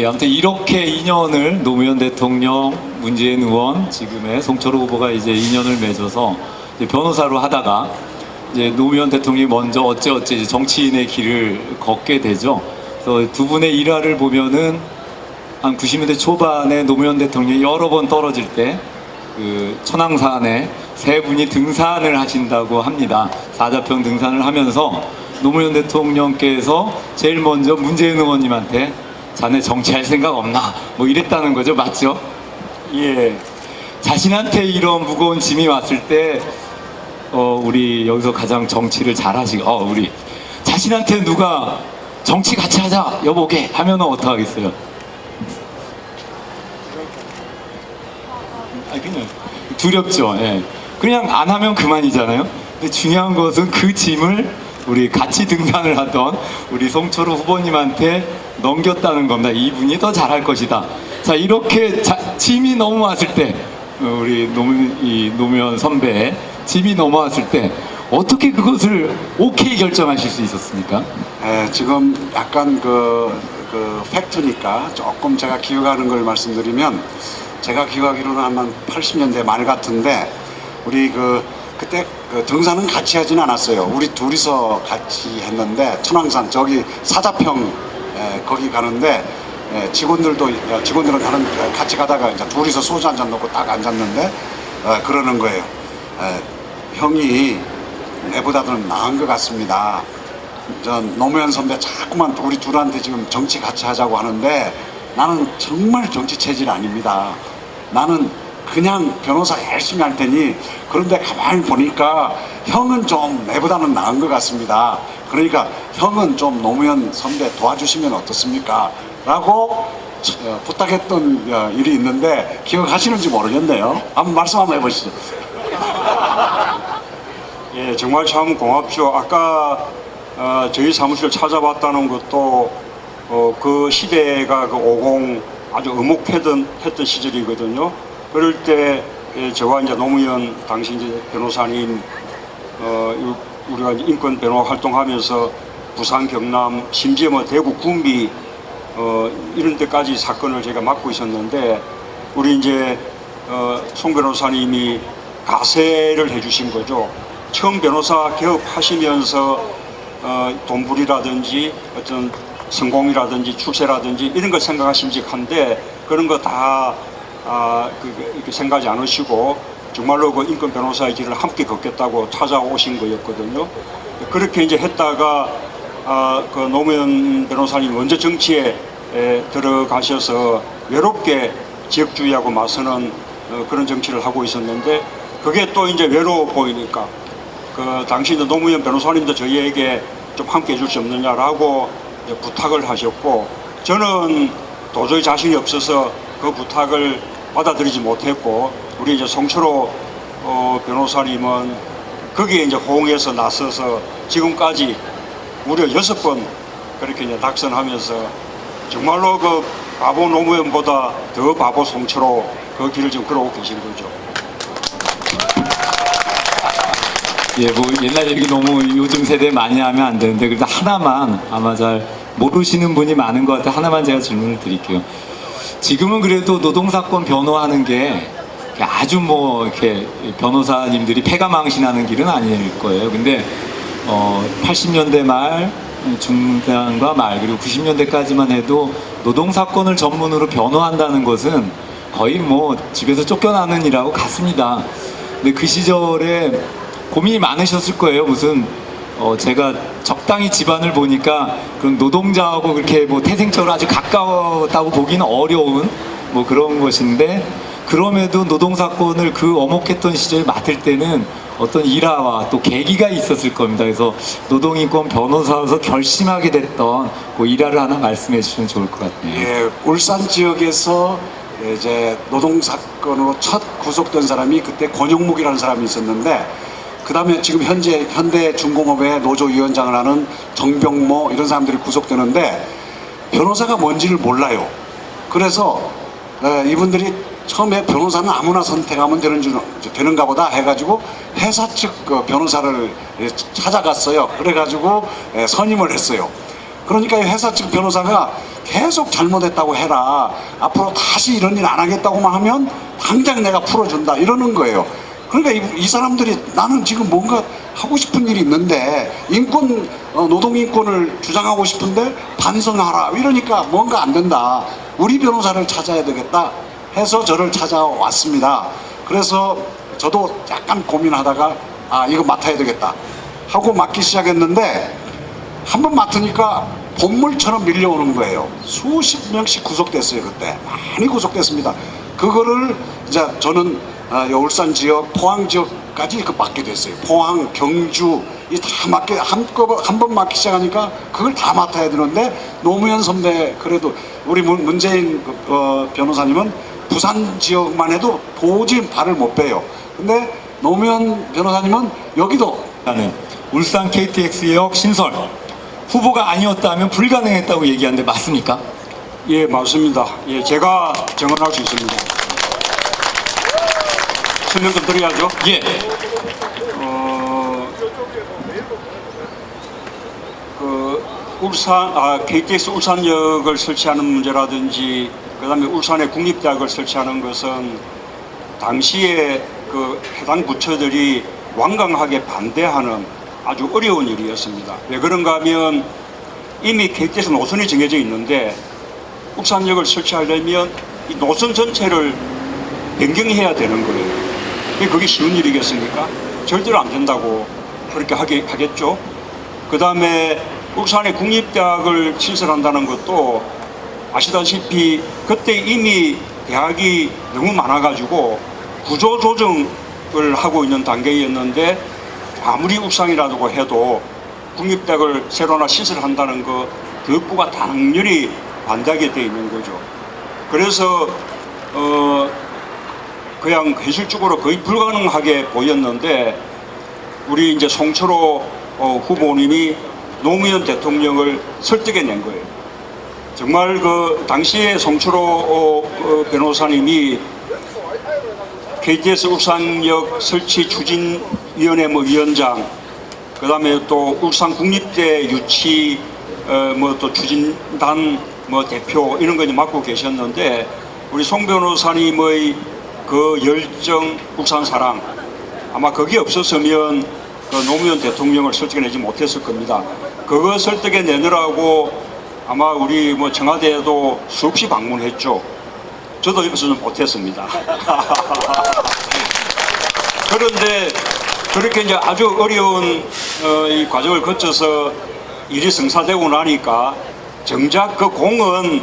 아무튼 이렇게 인연을 노무현 대통령, 문재인 의원, 지금의 송철호 후보가 이제 인연을 맺어서 이제 변호사로 하다가 이제 노무현 대통령이 먼저 어찌 이제 정치인의 길을 걷게 되죠. 그래서 두 분의 일화를 보면은 한 90년대 초반에 노무현 대통령이 여러 번 떨어질 때 그 천왕산에 세 분이 등산을 하신다고 합니다. 사자평 등산을 하면서 노무현 대통령께서 제일 먼저 문재인 의원님한테 자네 정치할 생각 없나? 뭐 이랬다는 거죠. 맞죠? 자신한테 이런 무거운 짐이 왔을 때 우리 여기서 가장 정치를 잘하시고 우리 자신한테 누가 정치 같이 하자 여보게 하면은 어떡하겠어요? 그냥 두렵죠. 그냥 안 하면 그만이잖아요. 근데 중요한 것은 그 짐을 우리 같이 등산을 하던 우리 송철호 후보님한테 넘겼다는 겁니다. 이분이 더 잘할 것이다. 자, 이렇게 짐이 넘어왔을 때 우리 노무현 선배의 짐이 넘어왔을 때 어떻게 그것을 오케이 결정하실 수 있었습니까? 지금 약간 그 팩트니까 조금 제가 기억하는 걸 말씀드리면 제가 기억하기로는 한 80년대 말 같은데 우리 그때 등산은 같이 하진 않았어요. 우리 둘이서 같이 했는데 천왕산 저기 사자평 거기 가는데 직원들은 같이 가다가 이제 둘이서 소주 한 잔 놓고 딱 앉았는데 그러는 거예요. 형이 내보다는 나은 것 같습니다. 노무현 선배 자꾸만 우리 둘한테 지금 정치 같이 하자고 하는데 나는 정말 정치 체질 아닙니다. 나는 그냥 변호사 열심히 할 테니 그런데 가만히 보니까 형은 좀 내보다는 나은 것 같습니다. 그러니까 형은 좀 노무현 선배 도와주시면 어떻습니까? 라고 부탁했던 일이 있는데 기억하시는지 모르겠네요. 한번 말씀 한번 해보시죠. 정말 참 고맙죠. 아까 저희 사무실 찾아봤다는 것도 그 시대가 50 아주 음혹했던 시절이거든요. 그럴 때 저와 이제 노무현 당시 이제 변호사님 우리가 이제 인권 변호 활동하면서 부산, 경남, 심지어 뭐 대구, 구미 이런 데까지 사건을 제가 맡고 있었는데 우리 이제 송 변호사님이 가세를 해주신 거죠. 처음 변호사 개업하시면서 돈벌이라든지 어떤 성공이라든지 출세라든지 이런 걸 생각하심직한데 그런 거 다 이렇게 생각하지 않으시고 정말로 그 인권 변호사의 길을 함께 걷겠다고 찾아오신 거였거든요. 그렇게 이제 했다가 그 노무현 변호사님 먼저 정치에 들어가셔서 외롭게 지역주의하고 맞서는 그런 정치를 하고 있었는데 그게 또 이제 외로워 보이니까 그 당시에 노무현 변호사님도 저희에게 좀 함께 해줄 수 없느냐라고 부탁을 하셨고 저는 도저히 자신이 없어서 그 부탁을 받아들이지 못했고 우리 이제 송철호 변호사님은 거기에 이제 호응해서 나서서 지금까지 무려 6번 그렇게 이제 낙선하면서 정말로 그 바보 노무현보다 더 바보 송철호 그 길을 지금 걸어오고 계신 거죠. 예, 뭐 옛날 얘기 너무 요즘 세대 많이 하면 안 되는데 그래서 하나만 아마 잘 모르시는 분이 많은 것 같아요. 하나만 제가 질문을 드릴게요. 지금은 그래도 노동사건 변호하는 게 아주 뭐 이렇게 변호사님들이 패가망신하는 길은 아닐 거예요. 근데 80년대 말 중반과 말 그리고 90년대까지만 해도 노동사건을 전문으로 변호한다는 것은 거의 뭐 집에서 쫓겨나는 일하고 같습니다. 근데 그 시절에 고민이 많으셨을 거예요. 무슨 제가 적당히 집안을 보니까 그런 노동자하고 그렇게 뭐 태생적으로 아주 가까웠다고 보기는 어려운 뭐 그런 것인데 그럼에도 노동사건을 그 엄혹했던 시절에 맡을 때는 어떤 일화와 또 계기가 있었을 겁니다. 그래서 노동인권 변호사로서 결심하게 됐던 그 일화를 하나 말씀해 주시면 좋을 것 같네요. 예, 울산 지역에서 이제 노동사건으로 첫 구속된 사람이 그때 권영묵이라는 사람이 있었는데 그 다음에 지금 현재 현대중공업의 노조위원장을 하는 정병모 이런 사람들이 구속되는데 변호사가 뭔지를 몰라요. 그래서 이분들이 처음에 변호사는 아무나 선택하면 되는가 보다 해가지고 회사 측 그 변호사를 찾아갔어요. 그래가지고 선임을 했어요. 그러니까 회사 측 변호사가 계속 잘못했다고 해라. 앞으로 다시 이런 일 안 하겠다고만 하면 당장 내가 풀어준다. 이러는 거예요. 그러니까 이 사람들이 나는 지금 뭔가 하고 싶은 일이 있는데 인권, 노동인권을 주장하고 싶은데 반성하라. 이러니까 뭔가 안 된다. 우리 변호사를 찾아야 되겠다 해서 저를 찾아왔습니다. 그래서 저도 약간 고민하다가 이거 맡아야 되겠다 하고 맡기 시작했는데 한번 맡으니까 본물처럼 밀려오는 거예요. 수십 명씩 구속됐어요. 그때 많이 구속됐습니다. 그거를 이제 저는 울산 지역, 포항 지역까지 맡게 됐어요. 포항, 경주 이 다 맡게 한 번 맡기 시작하니까 그걸 다 맡아야 되는데 노무현 선배 그래도 우리 문재인 변호사님은 부산 지역만 해도 도저히 발을 못 빼요. 근데 노무현 변호사님은 여기도 나는 울산 KTX역 신설 후보가 아니었다면 불가능했다고 얘기하는데 맞습니까? 예, 맞습니다. 예, 제가 증언할 수 있습니다. 설명 좀 드려야죠. 예. KTX 울산역을 설치하는 문제라든지 그다음에 울산에 국립대학을 설치하는 것은 당시에 그 해당 부처들이 완강하게 반대하는 아주 어려운 일이었습니다. 왜 그런가 하면 이미 KTX 노선이 정해져 있는데 울산역을 설치하려면 이 노선 전체를 변경해야 되는 거예요. 그게 쉬운 일이겠습니까? 절대로 안 된다고 그렇게 하겠죠. 그 다음에 울산에 국립대학을 신설한다는 것도 아시다시피 그때 이미 대학이 너무 많아가지고 구조조정을 하고 있는 단계였는데 아무리 울산이라고 해도 국립대학을 새로 하나 신설한다는 거 교육부가 당연히 반대하게 돼 있는 거죠. 그래서 그냥 현실적으로 거의 불가능하게 보였는데 우리 이제 송철호 후보님이 노무현 대통령을 설득해낸 거예요. 정말 그 당시에 송철호 변호사님이 KTX 울산역 설치 추진위원회 위원장, 그 다음에 또 울산 국립대 유치 또 추진단 대표 이런 거 이제 맡고 계셨는데 우리 송 변호사님의 그 열정, 울산 사랑 아마 그게 없었으면 그 노무현 대통령을 설득해내지 못했을 겁니다. 그거 설득해내느라고 아마 우리 뭐 청와대에도 수없이 방문했죠. 저도 여기서는 못했습니다. 그런데 그렇게 이제 아주 어려운 이 과정을 거쳐서 일이 성사되고 나니까 정작 그 공은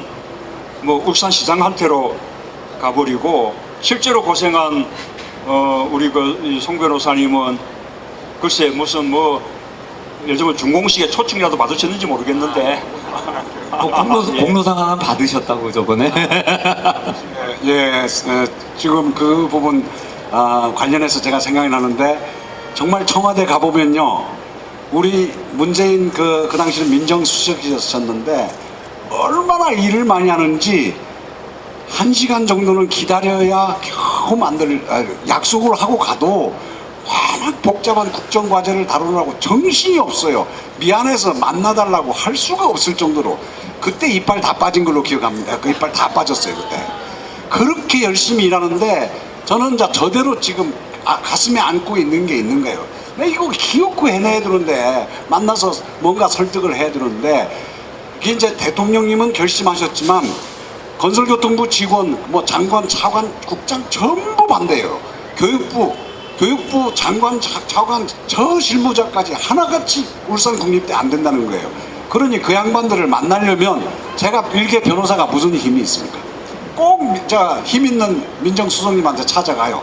뭐 울산시장한테로 가버리고 실제로 고생한 우리 그 송 변호사님은 글쎄 무슨 뭐 예를 들면 준공식에 초청이라도 받으셨는지 모르겠는데 공로상 하나 받으셨다고 저번에. 예, 지금 그 부분 관련해서 제가 생각이 나는데 정말 청와대 가보면요, 우리 문재인 그 당시는 민정수석이셨는데 얼마나 일을 많이 하는지 1시간 정도는 기다려야 겨우 약속을 하고 가도 워낙 복잡한 국정과제를 다루느라고 정신이 없어요. 미안해서 만나달라고 할 수가 없을 정도로 그때 이빨 다 빠진 걸로 기억합니다. 그 이빨 다 빠졌어요 그때. 그렇게 열심히 일하는데 저는 이제 저대로 지금 가슴에 안고 있는 게 있는 거예요. 내가 이거 기어코 해내야 되는데, 만나서 뭔가 설득을 해야 되는데, 이게 이제 대통령님은 결심하셨지만 건설교통부 직원, 뭐 장관, 차관, 국장 전부 반대예요. 교육부 장관, 차관, 저 실무자까지 하나같이 울산 국립대 안 된다는 거예요. 그러니 그 양반들을 만나려면 제가 일개 변호사가 무슨 힘이 있습니까? 꼭 제가 힘 있는 민정수석님한테 찾아가요.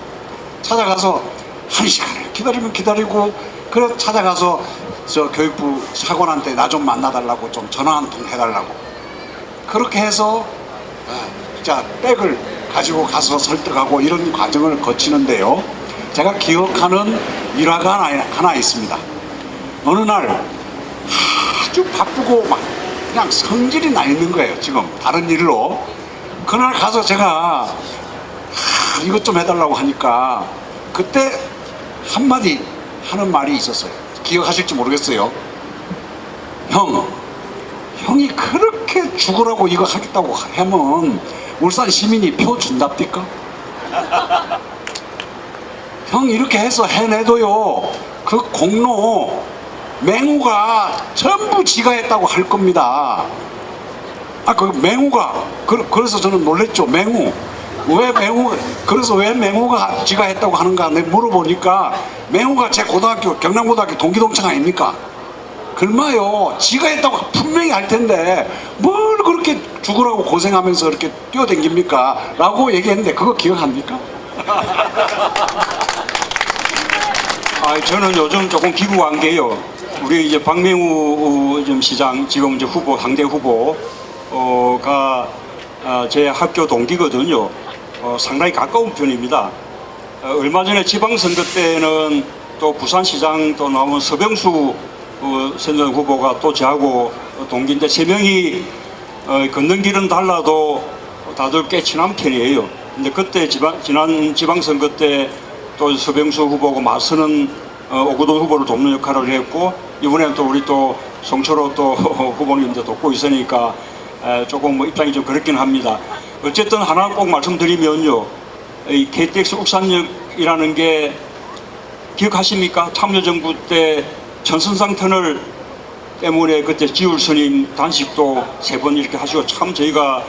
찾아가서 1시간을 기다리면 기다리고, 그래 찾아가서 저 교육부 차관한테 나 좀 만나달라고 좀 전화 한 통 해달라고, 그렇게 해서 자 백을 가지고 가서 설득하고 이런 과정을 거치는데요, 제가 기억하는 일화가 하나 있습니다. 어느 날 아주 바쁘고 막 그냥 성질이 나 있는 거예요. 지금 다른 일로. 그날 가서 제가 이것 좀 해달라고 하니까 그때 한마디 하는 말이 있었어요. 기억하실지 모르겠어요. 형이 그렇게 죽으라고 이거 하겠다고 하면 울산 시민이 표 준답니까? 형 이렇게 해서 해내도요, 그 공로 맹우가 전부 지가 했다고 할 겁니다. 그 맹우가 그래서 저는 놀랬죠. 그래서 왜 맹우가 지가 했다고 하는가 내가 물어보니까, 맹우가 제 고등학교 경남고등학교 동기동창 아닙니까? 글마요, 지가 했다고 분명히 할 텐데 뭘 그렇게 죽으라고 고생하면서 이렇게 뛰어댕깁니까? 라고 얘기했는데 그거 기억합니까? 저는 요즘 조금 기구한 게요. 우리 이제 박맹우 시장 지금 이제 후보, 당대 후보가 제 학교 동기거든요. 상당히 가까운 편입니다. 얼마 전에 지방선거 때는 또 부산시장 또 나온 서병수 전 후보가 또 저하고 동기인데, 세 명이 걷는 길은 달라도 다들 꽤 친한 편이에요. 근데 그때 지난 지방선거 때 또 서병수 후보고 맞서는 오구돈 후보를 돕는 역할을 했고, 이번에는 또 우리 또 송철호 또 후보님도 돕고 있으니까 조금 뭐 입장이 좀 그렇긴 합니다. 어쨌든 하나 꼭 말씀드리면요, 이 KTX 울산역이라는 게 기억하십니까? 참여정부 때 천선상 터널 때문에 그때 지울 스님 단식도 3번 이렇게 하시고, 참 저희가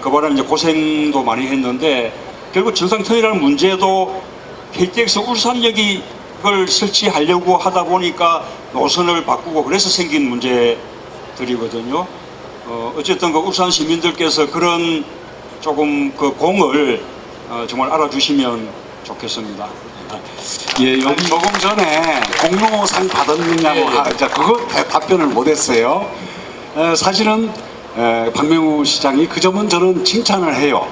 그 바람에 이제 고생도 많이 했는데, 결국 천선상 터널이라는 문제도 KTX 울산역이 그걸 설치하려고 하다 보니까 노선을 바꾸고 그래서 생긴 문제들이거든요. 어쨌든 그 울산 시민들께서 그런 조금 그 공을 정말 알아주시면 좋겠습니다. 예, 여기 조금 전에 공로상 받았느냐고 그거 답변을 못했어요. 사실은 박명우 시장이 그 점은 저는 칭찬을 해요.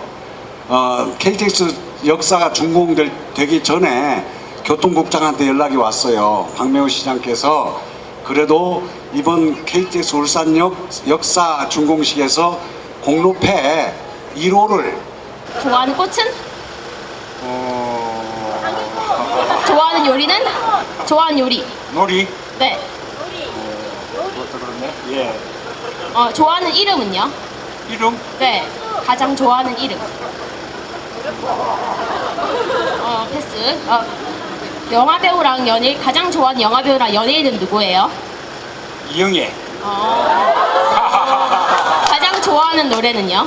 KTX 역사가 준공되기 전에 교통국장한테 연락이 왔어요. 박명우 시장께서 그래도 이번 KTX 울산역 역사 준공식에서 공로패 1호를 좋아하는 꽃은? 좋아하는 요리는? 좋아하는 요리. 놀이? 네. 그것도 그렇네. 예. 좋아하는 이름은요? 이름? 네. 가장 좋아하는 이름. 패스. 영화 배우랑 가장 좋아하는 영화 배우랑 연예인은 누구예요? 이영애. 좋아하는 노래는요?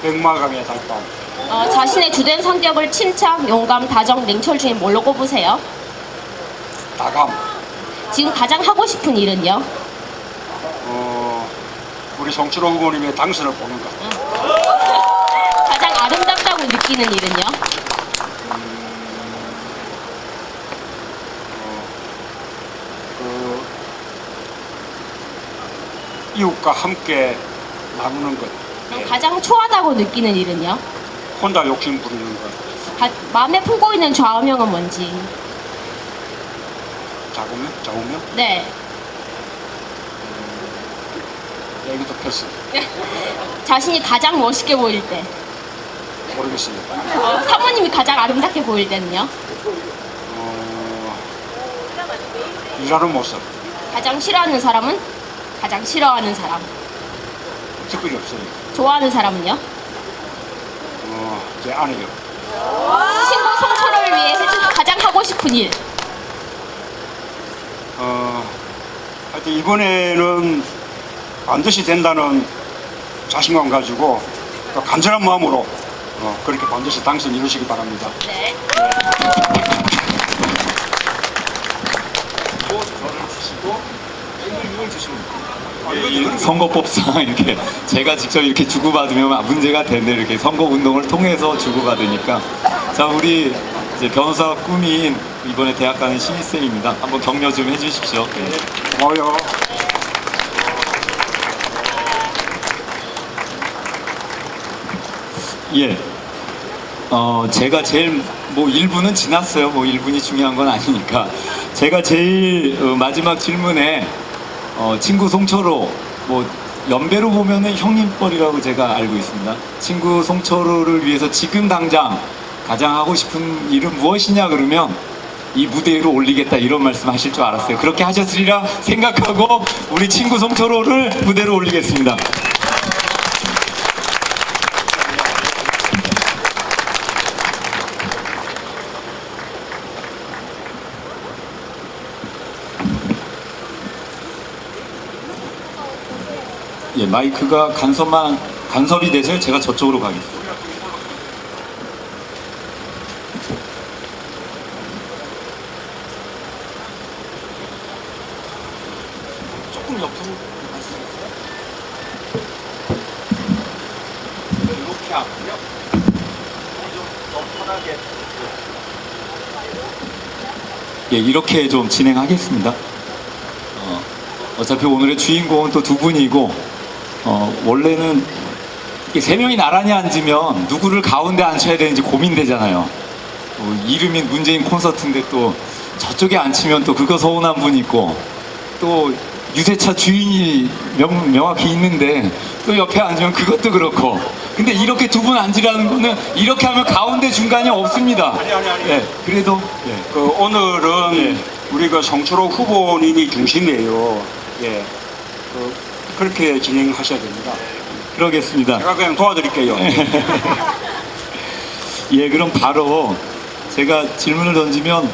백마강의 달밤. 자신의 주된 성격을 침착, 용감, 다정, 냉철 중에 뭘로 꼽으세요? 다감. 지금 가장 하고 싶은 일은요? 우리 송철호 후보님의 당선을 보는 것. 가장 아름답다고 느끼는 일은요? 이웃과 함께 나누는 것. 그럼 가장 초하다고 느끼는 일은요? 혼자 욕심 부리는 것. 마음에 품고 있는 좌우명은 뭔지? 자우명? 네. 얘기도 패스. 자신이 가장 멋있게 보일 때. 모르겠습니다. 사모님이 가장 아름답게 보일 때는요? 일하는 모습. 가장 싫어하는 사람은? 가장 싫어하는 사람. 특별히 없어요. 좋아하는 사람은요? 제 아내요. 친구 송철호를 위해 해주는 가장 하고 싶은 일. 하여튼 이번에는 반드시 된다는 자신감 가지고 또 간절한 마음으로 그렇게 반드시 당선 이루시기 바랍니다. 네. 이 선거법상 이렇게 제가 직접 이렇게 주고받으면 문제가 되는데 이렇게 선거 운동을 통해서 주고받으니까 자 우리 이제 변호사 꿈인 이번에 대학 가는 신입생입니다. 한번 격려 좀 해주십시오. 네. 고마워요. 예. 제가 제일 뭐 1분은 지났어요. 뭐 1분이 중요한 건 아니니까 제가 제일 마지막 질문에 친구 송철호 뭐 연배로 보면은 형님뻘이라고 제가 알고 있습니다. 친구 송철호를 위해서 지금 당장 가장 하고 싶은 일은 무엇이냐 그러면 이 무대 위로 올리겠다 이런 말씀 하실 줄 알았어요. 그렇게 하셨으리라 생각하고 우리 친구 송철호를 무대로 올리겠습니다. 예, 마이크가 간섭이 돼서 제가 저쪽으로 가겠습니다. 조금 옆으로 가시겠어요? 이렇게 하고요. 좀 편하게. 예, 이렇게 좀 진행하겠습니다. 어차피 오늘의 주인공은 또 두 분이고 원래는 이게 세 명이 나란히 앉으면 누구를 가운데 앉혀야 되는지 고민되잖아요. 이름이 문재인 콘서트인데 또 저쪽에 앉히면 또 그거 서운한 분 있고 또 유세차 주인이 명확히 있는데 또 옆에 앉으면 그것도 그렇고 근데 이렇게 두 분 앉으라는 거는 이렇게 하면 가운데 중간이 없습니다. 아니. 예, 그래도 예. 오늘은 예. 우리 송철호 후보님이 중심이에요. 예. 그렇게 진행하셔야 됩니다. 그러겠습니다. 제가 그냥 도와드릴게요. 예, 그럼 바로 제가 질문을 던지면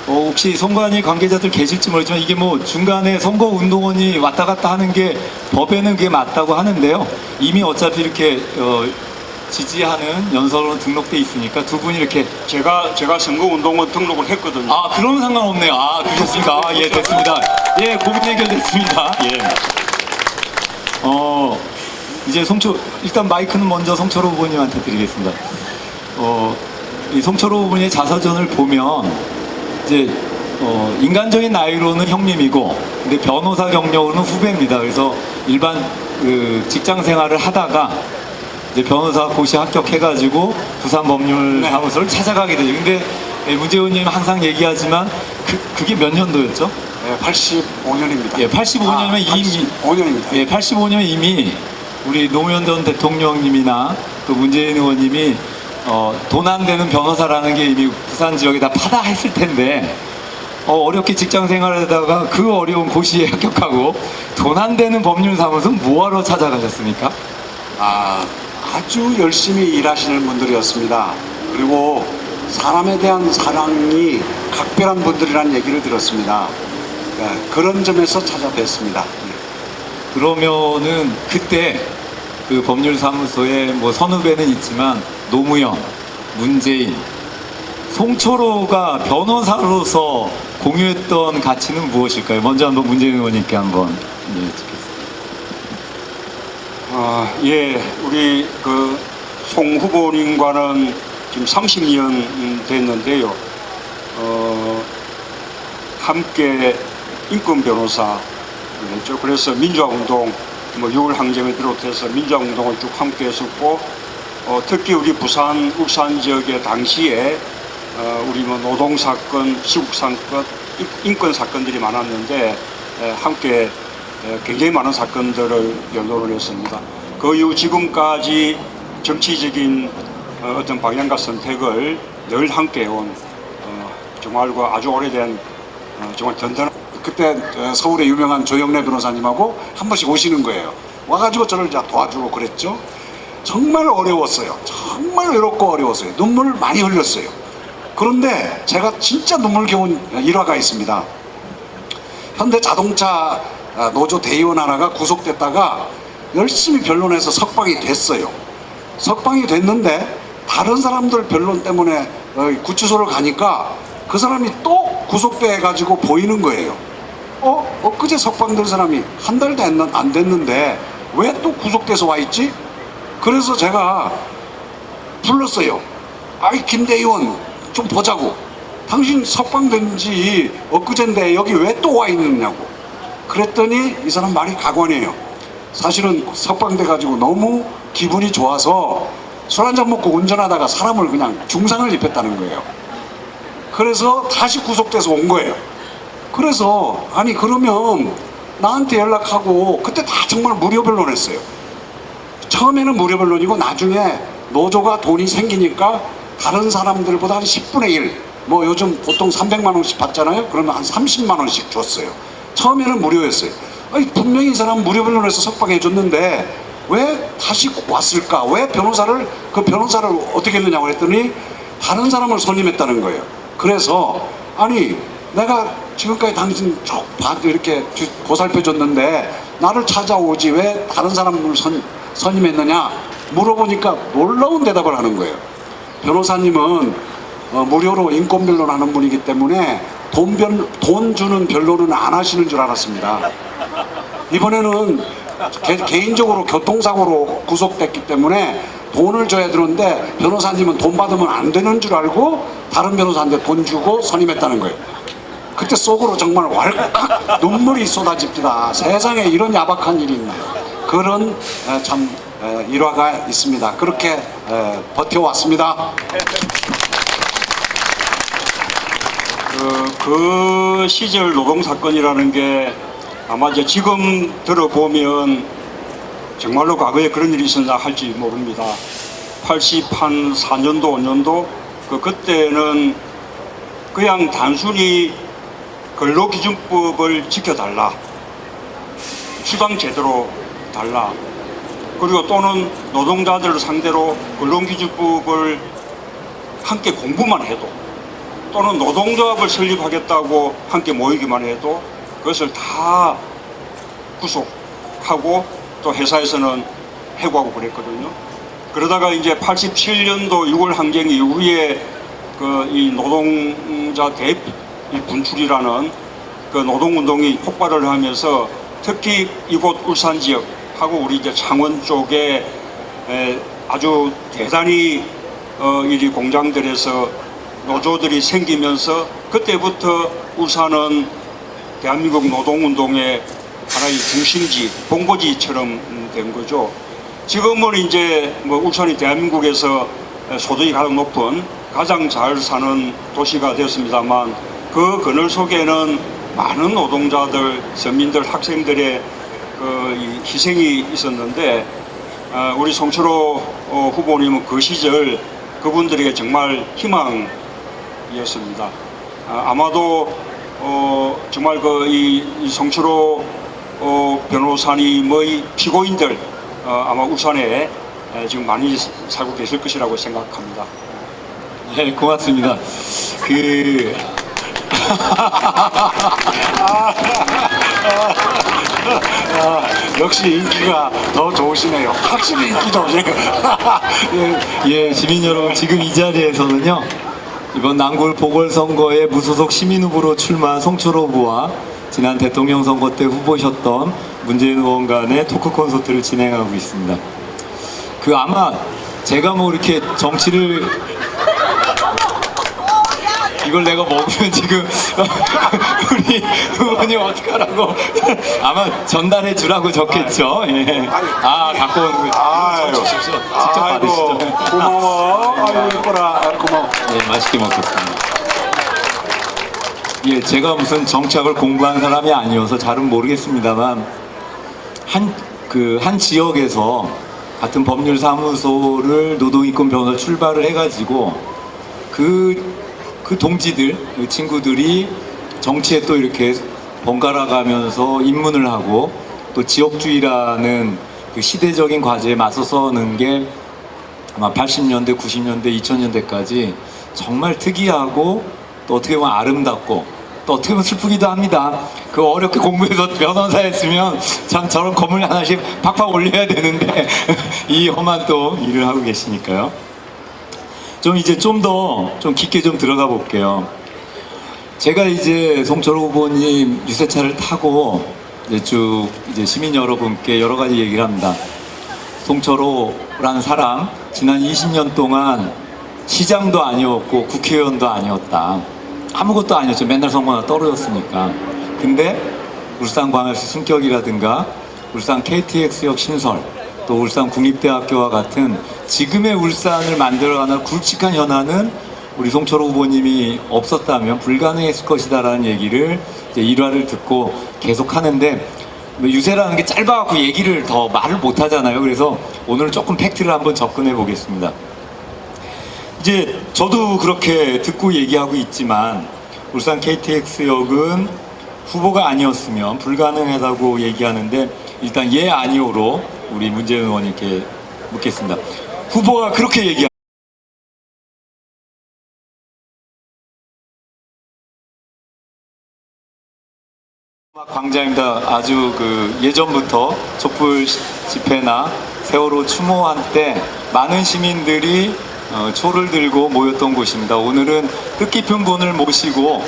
혹시 선관위 관계자들 계실지 모르지만 이게 뭐 중간에 선거운동원이 왔다 갔다 하는 게 법에는 그게 맞다고 하는데요. 이미 어차피 이렇게 지지하는 연설로 등록돼 있으니까 두 분이 이렇게 제가 선거운동원 등록을 했거든요. 아 그러면 상관없네요. 아 그러셨습니까? 예 됐습니다. 예 고민 해결됐습니다. 예. 이제 일단 마이크는 먼저 송철호 후보님한테 드리겠습니다. 이 송철호 후보님의 자서전을 보면 이제 인간적인 나이로는 형님이고 근데 변호사 경력으로는 후배입니다. 그래서 일반 직장 생활을 하다가 이제 변호사 고시 합격해가지고 부산법률사무소를 찾아가게 되죠. 근데 문재훈님 항상 얘기하지만 그게 몇 년도였죠? 네, 85년입니다. 예, 85년이면 이미 85년입니다. 예, 85년 이미 우리 노무현 전 대통령님이나 또 문재인 의원님이 돈 안 되는 변호사라는 게 이미 부산 지역에 다 파다했을 텐데 어렵게 직장 생활하다가 그 어려운 고시에 합격하고 돈 안 되는 법률사무소 뭐하러 찾아가셨습니까? 아주 열심히 일하시는 분들이었습니다. 그리고 사람에 대한 사랑이 각별한 분들이라는 얘기를 들었습니다. 네, 그런 점에서 찾아뵀습니다. 그러면은 그때 그 법률사무소에 뭐 선후배는 있지만 노무현, 문재인, 송철호가 변호사로서 공유했던 가치는 무엇일까요? 먼저 한번 문재인 의원님께 한번 듣겠습니다. 예, 우리 그 송 후보님과는 지금 30년 됐는데요. 함께 인권 변호사 했죠. 그래서 민주화운동, 뭐 6월 항쟁을 비롯해서 민주화운동을 쭉 함께 했었고, 특히 우리 부산, 울산 지역의 당시에 우리 뭐 노동사건, 시국사건, 인권 사건들이 많았는데 함께 굉장히 많은 사건들을 연로를 했습니다. 그 이후 지금까지 정치적인 어떤 방향과 선택을 늘 함께 해온 정말 그 아주 오래된 정말 든든한 그때 서울의 유명한 조영래 변호사님하고 한 번씩 오시는 거예요. 와가지고 저를 이제 도와주고 그랬죠. 정말 어려웠어요. 정말 외롭고 어려웠어요. 눈물을 많이 흘렸어요. 그런데 제가 진짜 눈물겨운 일화가 있습니다. 현대자동차 노조 대의원 하나가 구속됐다가 열심히 변론해서 석방이 됐어요. 석방이 됐는데 다른 사람들 변론 때문에 구치소를 가니까 그 사람이 또 구속돼 가지고 보이는 거예요. 엊그제 석방된 사람이 한 달도 안 됐는데 왜 또 구속돼서 와 있지? 그래서 제가 불렀어요. 아이 김대의원 좀 보자고. 당신 석방된 지 엊그제인데 여기 왜 또 와 있느냐고. 그랬더니 이 사람 말이 가관이에요. 사실은 석방돼 가지고 너무 기분이 좋아서 술 한잔 먹고 운전하다가 사람을 그냥 중상을 입혔다는 거예요. 그래서 다시 구속돼서 온 거예요. 그래서 아니 그러면 나한테 연락하고 그때 다 정말 무료 변론했어요. 처음에는 무료 변론이고 나중에 노조가 돈이 생기니까 다른 사람들보다 한 10분의 1, 뭐 요즘 보통 300만 원씩 받잖아요. 그러면 한 30만 원씩 줬어요. 처음에는 무료였어요. 아니 분명히 이 사람 무료 변론해서 석방해 줬는데 왜 다시 왔을까? 왜 그 변호사를 어떻게 했느냐고 했더니 다른 사람을 선임했다는 거예요. 그래서 아니 내가 지금까지 당신 쭉 이렇게 보살펴 줬는데 나를 찾아오지 왜 다른 사람을 선임했느냐 물어보니까 놀라운 대답을 하는 거예요. 변호사님은 무료로 인권 변론하는 분이기 때문에 돈 주는 변론은 안 하시는 줄 알았습니다. 이번에는 개인적으로 교통사고로 구속됐기 때문에 돈을 줘야 되는데 변호사님은 돈 받으면 안 되는 줄 알고 다른 변호사한테 돈 주고 선임했다는 거예요. 그때 속으로 정말 왈칵 눈물이 쏟아집니다. 세상에 이런 야박한 일이 있나. 그런 참 일화가 있습니다. 그렇게 버텨왔습니다. 그 시절 노동사건이라는 게 아마 이제 지금 들어보면 정말로 과거에 그런 일이 있었나 할지 모릅니다. 84년도, 5년도 그때는 그냥 단순히 근로기준법을 지켜달라, 수당 제대로 달라, 그리고 또는 노동자들을 상대로 근로기준법을 함께 공부만 해도 또는 노동조합을 설립하겠다고 함께 모이기만 해도 그것을 다 구속하고 또 회사에서는 해고하고 그랬거든요. 그러다가 이제 87년도 6월 항쟁 이후에 이 노동자 대분출이라는 그 노동운동이 폭발을 하면서 특히 이곳 울산 지역하고 우리 이제 창원 쪽에 아주 대단히 이 공장들에서 노조들이 생기면서 그때부터 울산은 대한민국 노동운동의 하나의 중심지, 본거지처럼 된 거죠. 지금은 이제 뭐 울산이 대한민국에서 소득이 가장 높은 가장 잘 사는 도시가 되었습니다만 그 그늘 속에는 많은 노동자들, 서민들, 학생들의 이 희생이 있었는데 우리 송철호 후보님은 그 시절 그분들에게 정말 희망이었습니다. 아마도 정말 이 송철호 변호사님의 피고인들 아마 울산에 지금 많이 살고 계실 것이라고 생각합니다. 네, 고맙습니다. 역시 인기가 더 좋으시네요. 확실히 인기 좋으시네요. 예, 시민 여러분, 지금 이 자리에서는요, 이번 난굴 보궐선거에 무소속 시민 후보로 출마한 송철호 후보와 지난 대통령 선거 때 후보셨던 문재인 의원 간의 토크 콘서트를 진행하고 있습니다. 아마 제가 뭐 이렇게 정치를 이걸 내가 먹으면 지금 우리 의원님 어떡하라고 아마 전달해 주라고 적겠죠. 예. 갖고 오는 거. 아유, 주십시오. 직접 아이고, 받으시죠. 고마워. 아이고, 이뻐라. 고마워. 예, 맛있게 먹겠습니다. 예, 제가 무슨 정치학을 공부한 사람이 아니어서 잘은 모르겠습니다만 한 지역에서 같은 법률사무소를 노동인권 변호사 출발을 해가지고 그 동지들, 그 친구들이 정치에 또 이렇게 번갈아 가면서 입문을 하고 또 지역주의라는 그 시대적인 과제에 맞서서는 게 아마 80년대, 90년대, 2000년대까지 정말 특이하고 또 어떻게 보면 아름답고 또 어떻게 보면 슬프기도 합니다. 그 어렵게 공부해서 변호사 했으면 참 저런 건물 하나씩 팍팍 올려야 되는데 이 험한 또 일을 하고 계시니까요. 이제 좀 더 깊게 좀 들어가 볼게요. 제가 이제 송철호 후보님 유세차를 타고 이제 시민 여러분께 여러 가지 얘기를 합니다. 송철호라는 사람, 지난 20년 동안 시장도 아니었고 국회의원도 아니었다. 아무것도 아니었죠. 맨날 선거나 떨어졌으니까. 근데 울산광역시 승격이라든가 울산 KTX역 신설, 또 울산 국립대학교와 같은 지금의 울산을 만들어가는 굵직한 현안은 우리 송철호 후보님이 없었다면 불가능했을 것이다라는 얘기를 이제 일화를 듣고 계속 하는데 유세라는 게 짧아갖고 얘기를 더 말을 못 하잖아요. 그래서 오늘 조금 팩트를 한번 접근해 보겠습니다. 이제 저도 그렇게 듣고 얘기하고 있지만 울산 KTX역은 후보가 아니었으면 불가능하다고 얘기하는데 일단 예 아니오로 우리 문재인 의원님께 묻겠습니다. 후보가 그렇게 얘기합니다. 광장입니다. 아주 예전부터 촛불 집회나 세월호 추모한 때 많은 시민들이 초를 들고 모였던 곳입니다. 오늘은 뜻깊은 분을 모시고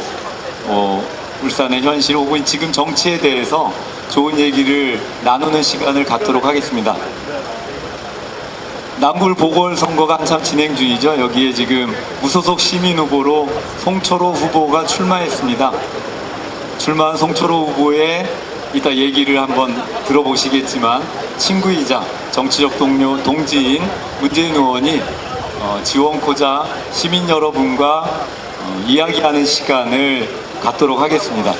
울산의 현실 혹은 지금 정치에 대해서 좋은 얘기를 나누는 시간을 갖도록 하겠습니다. 난굴 보궐선거가 한참 진행 중이죠. 여기에 지금 무소속 시민 후보로 송철호 후보가 출마했습니다. 출마한 송철호 후보의 이따 얘기를 한번 들어보시겠지만 친구이자 정치적 동료, 동지인 문재인 의원이 지원코자 시민 여러분과 이야기하는 시간을 갖도록 하겠습니다.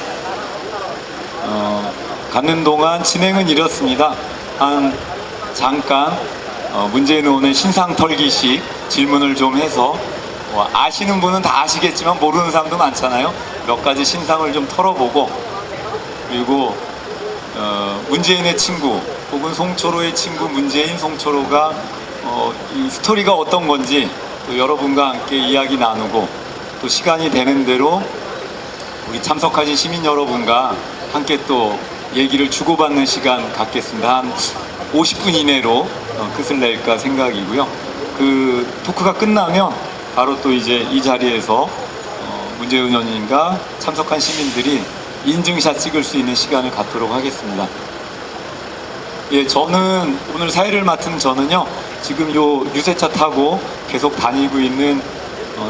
갖는 동안 진행은 이렇습니다. 잠깐 문재인 의원의 신상 털기식 질문을 좀 해서 아시는 분은 다 아시겠지만 모르는 사람도 많잖아요. 몇 가지 신상을 좀 털어보고 그리고 문재인의 친구 혹은 송철호의 친구 문재인 송철호가 이 스토리가 어떤 건지 또 여러분과 함께 이야기 나누고 또 시간이 되는 대로 우리 참석하신 시민 여러분과 함께 또 얘기를 주고받는 시간 갖겠습니다. 한 50분 이내로 끝을 낼까 생각이고요. 그 토크가 끝나면 바로 또 이제 이 자리에서 문재인 의원님과 참석한 시민들이 인증샷 찍을 수 있는 시간을 갖도록 하겠습니다. 예, 저는 오늘 사회를 맡은 저는요, 지금 요 유세차 타고 계속 다니고 있는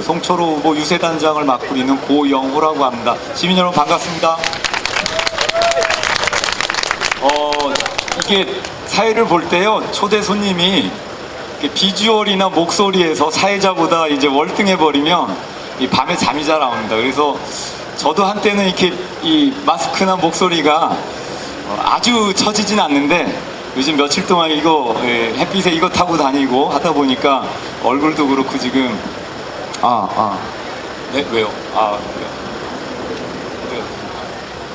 송철호 후보 유세단장을 맡고 있는 고영호라고 합니다. 시민 여러분 반갑습니다. 이게 사회를 볼 때요, 초대 손님이 비주얼이나 목소리에서 사회자보다 이제 월등해버리면 이 밤에 잠이 잘 안 옵니다. 그래서 저도 한때는 이렇게 이 마스크나 목소리가 아주 처지진 않는데 요즘 며칠 동안 이거 햇빛에 이거 타고 다니고 하다 보니까 얼굴도 그렇고 지금 네 왜요?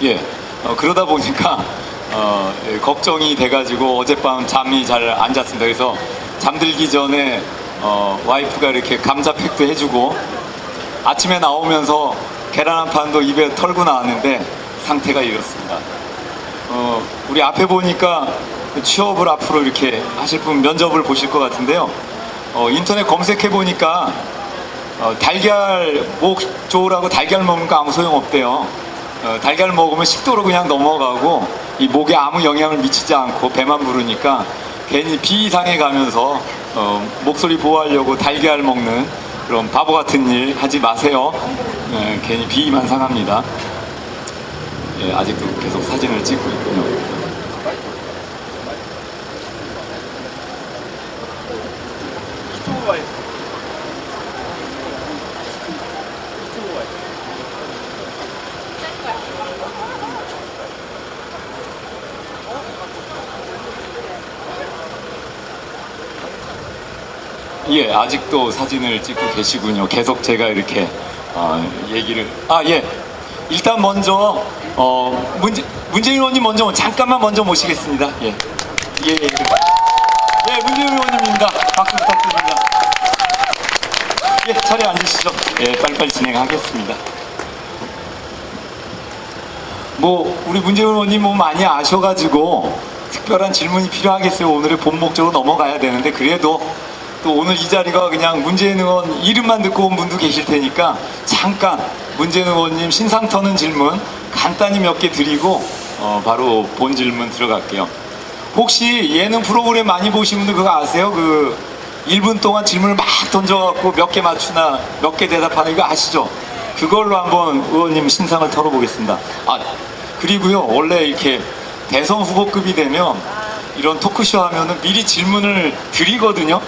예 그러다 보니까 걱정이 돼가지고 어젯밤 잠이 잘 안 잤습니다. 그래서 잠들기 전에 와이프가 이렇게 감자팩도 해주고 아침에 나오면서 계란 한 판도 입에 털고 나왔는데 상태가 이렇습니다. 우리 앞에 보니까 취업을 앞으로 이렇게 하실 분 면접을 보실 것 같은데요. 인터넷 검색해 보니까 달걀 목 좋으라고 달걀 먹는 거 아무 소용 없대요. 달걀 먹으면 식도로 그냥 넘어가고 이 목에 아무 영향을 미치지 않고 배만 부르니까 괜히 비상해 가면서 목소리 보호하려고 달걀 먹는 그런 바보 같은 일 하지 마세요. 괜히 비만 상합니다. 예, 아직도 계속 사진을 찍고 있군요. 예, 아직도 사진을 찍고 계시군요. 계속 제가 이렇게 얘기를 예, 일단 먼저 문재인 의원님 먼저 잠깐만 먼저 모시겠습니다. 예, 문재인 의원님입니다. 박수 부탁드립니다. 예, 자리에 앉으시죠. 예, 빨리빨리 진행하겠습니다. 우리 문재인 의원님 많이 아셔가지고 특별한 질문이 필요하겠어요. 오늘의 본 목적으로 넘어가야 되는데 그래도 또 오늘 이 자리가 그냥 문재인 의원 이름만 듣고 온 분도 계실 테니까 잠깐 문재인 의원님 신상 터는 질문 간단히 몇 개 드리고 바로 본 질문 들어갈게요. 혹시 예능 프로그램 많이 보신 분들 그거 아세요? 1분 동안 질문을 막 던져갖고 몇 개 맞추나 몇 개 대답하는 거 아시죠? 그걸로 한번 의원님 신상을 털어보겠습니다. 그리고요, 원래 이렇게 대선 후보급이 되면 이런 토크쇼 하면은 미리 질문을 드리거든요.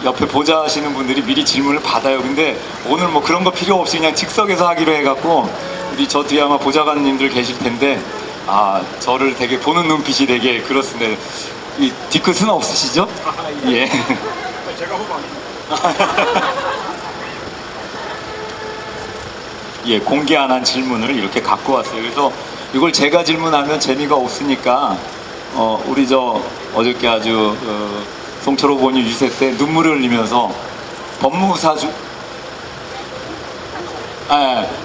옆에 보좌 하시는 분들이 미리 질문을 받아요. 근데 오늘 그런 거 필요 없이 그냥 즉석에서 하기로 해갖고 우리 저 뒤에 아마 보좌관님들 계실 텐데 저를 되게 보는 눈빛이 되게 그렇습니다. 이 뒤끝은 없으시죠? 예. 제가 후보입니다. 예, 공개 안 한 질문을 이렇게 갖고 왔어요. 그래서 이걸 제가 질문하면 재미가 없으니까 우리 어저께 아주 송철 후보님 유세 때 눈물을 흘리면서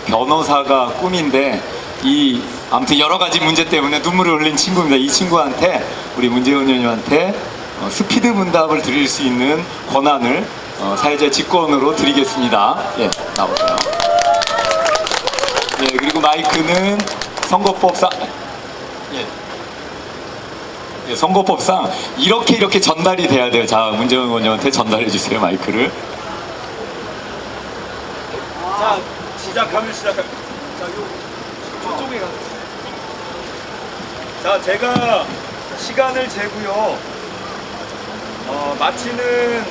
변호사가 꿈인데 아무튼 여러 가지 문제 때문에 눈물을 흘린 친구입니다. 이 친구한테 우리 문재인 의원님한테 스피드 문답을 드릴 수 있는 권한을 사회자 직권으로 드리겠습니다. 예, 나오세요. 예, 그리고 마이크는 선거법상 선거법상 이렇게 전달이 돼야 돼요. 자, 문재인 의원님한테 전달해 주세요, 마이크를. 자, 시작합니다. 자, 저쪽에 가서. 자, 제가 시간을 재고요. 마치는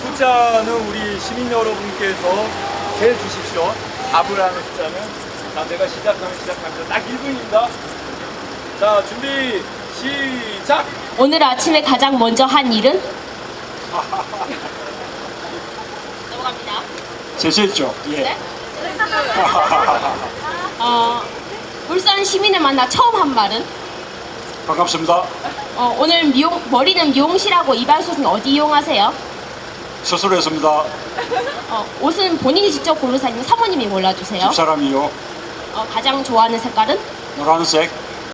숫자는 우리 시민 여러분께서 재 주십시오. 답을 하는 숫자는. 자, 제가 시작합니다. 딱 1분입니다. 자, 준비. 시작! 오늘 아침에 가장 먼저 한 일은? 넘어갑니다. 제시했죠? 예. 네? 울산 시민을 만나 처음 한 말은? 반갑습니다. 오늘 머리는 미용실하고 이발소는 어디 이용하세요? 스스로 했습니다. 옷은 본인이 직접 고르세요? 아니면 사모님이 골라주세요? 집사람이요. 가장 좋아하는 색깔은? 노란색.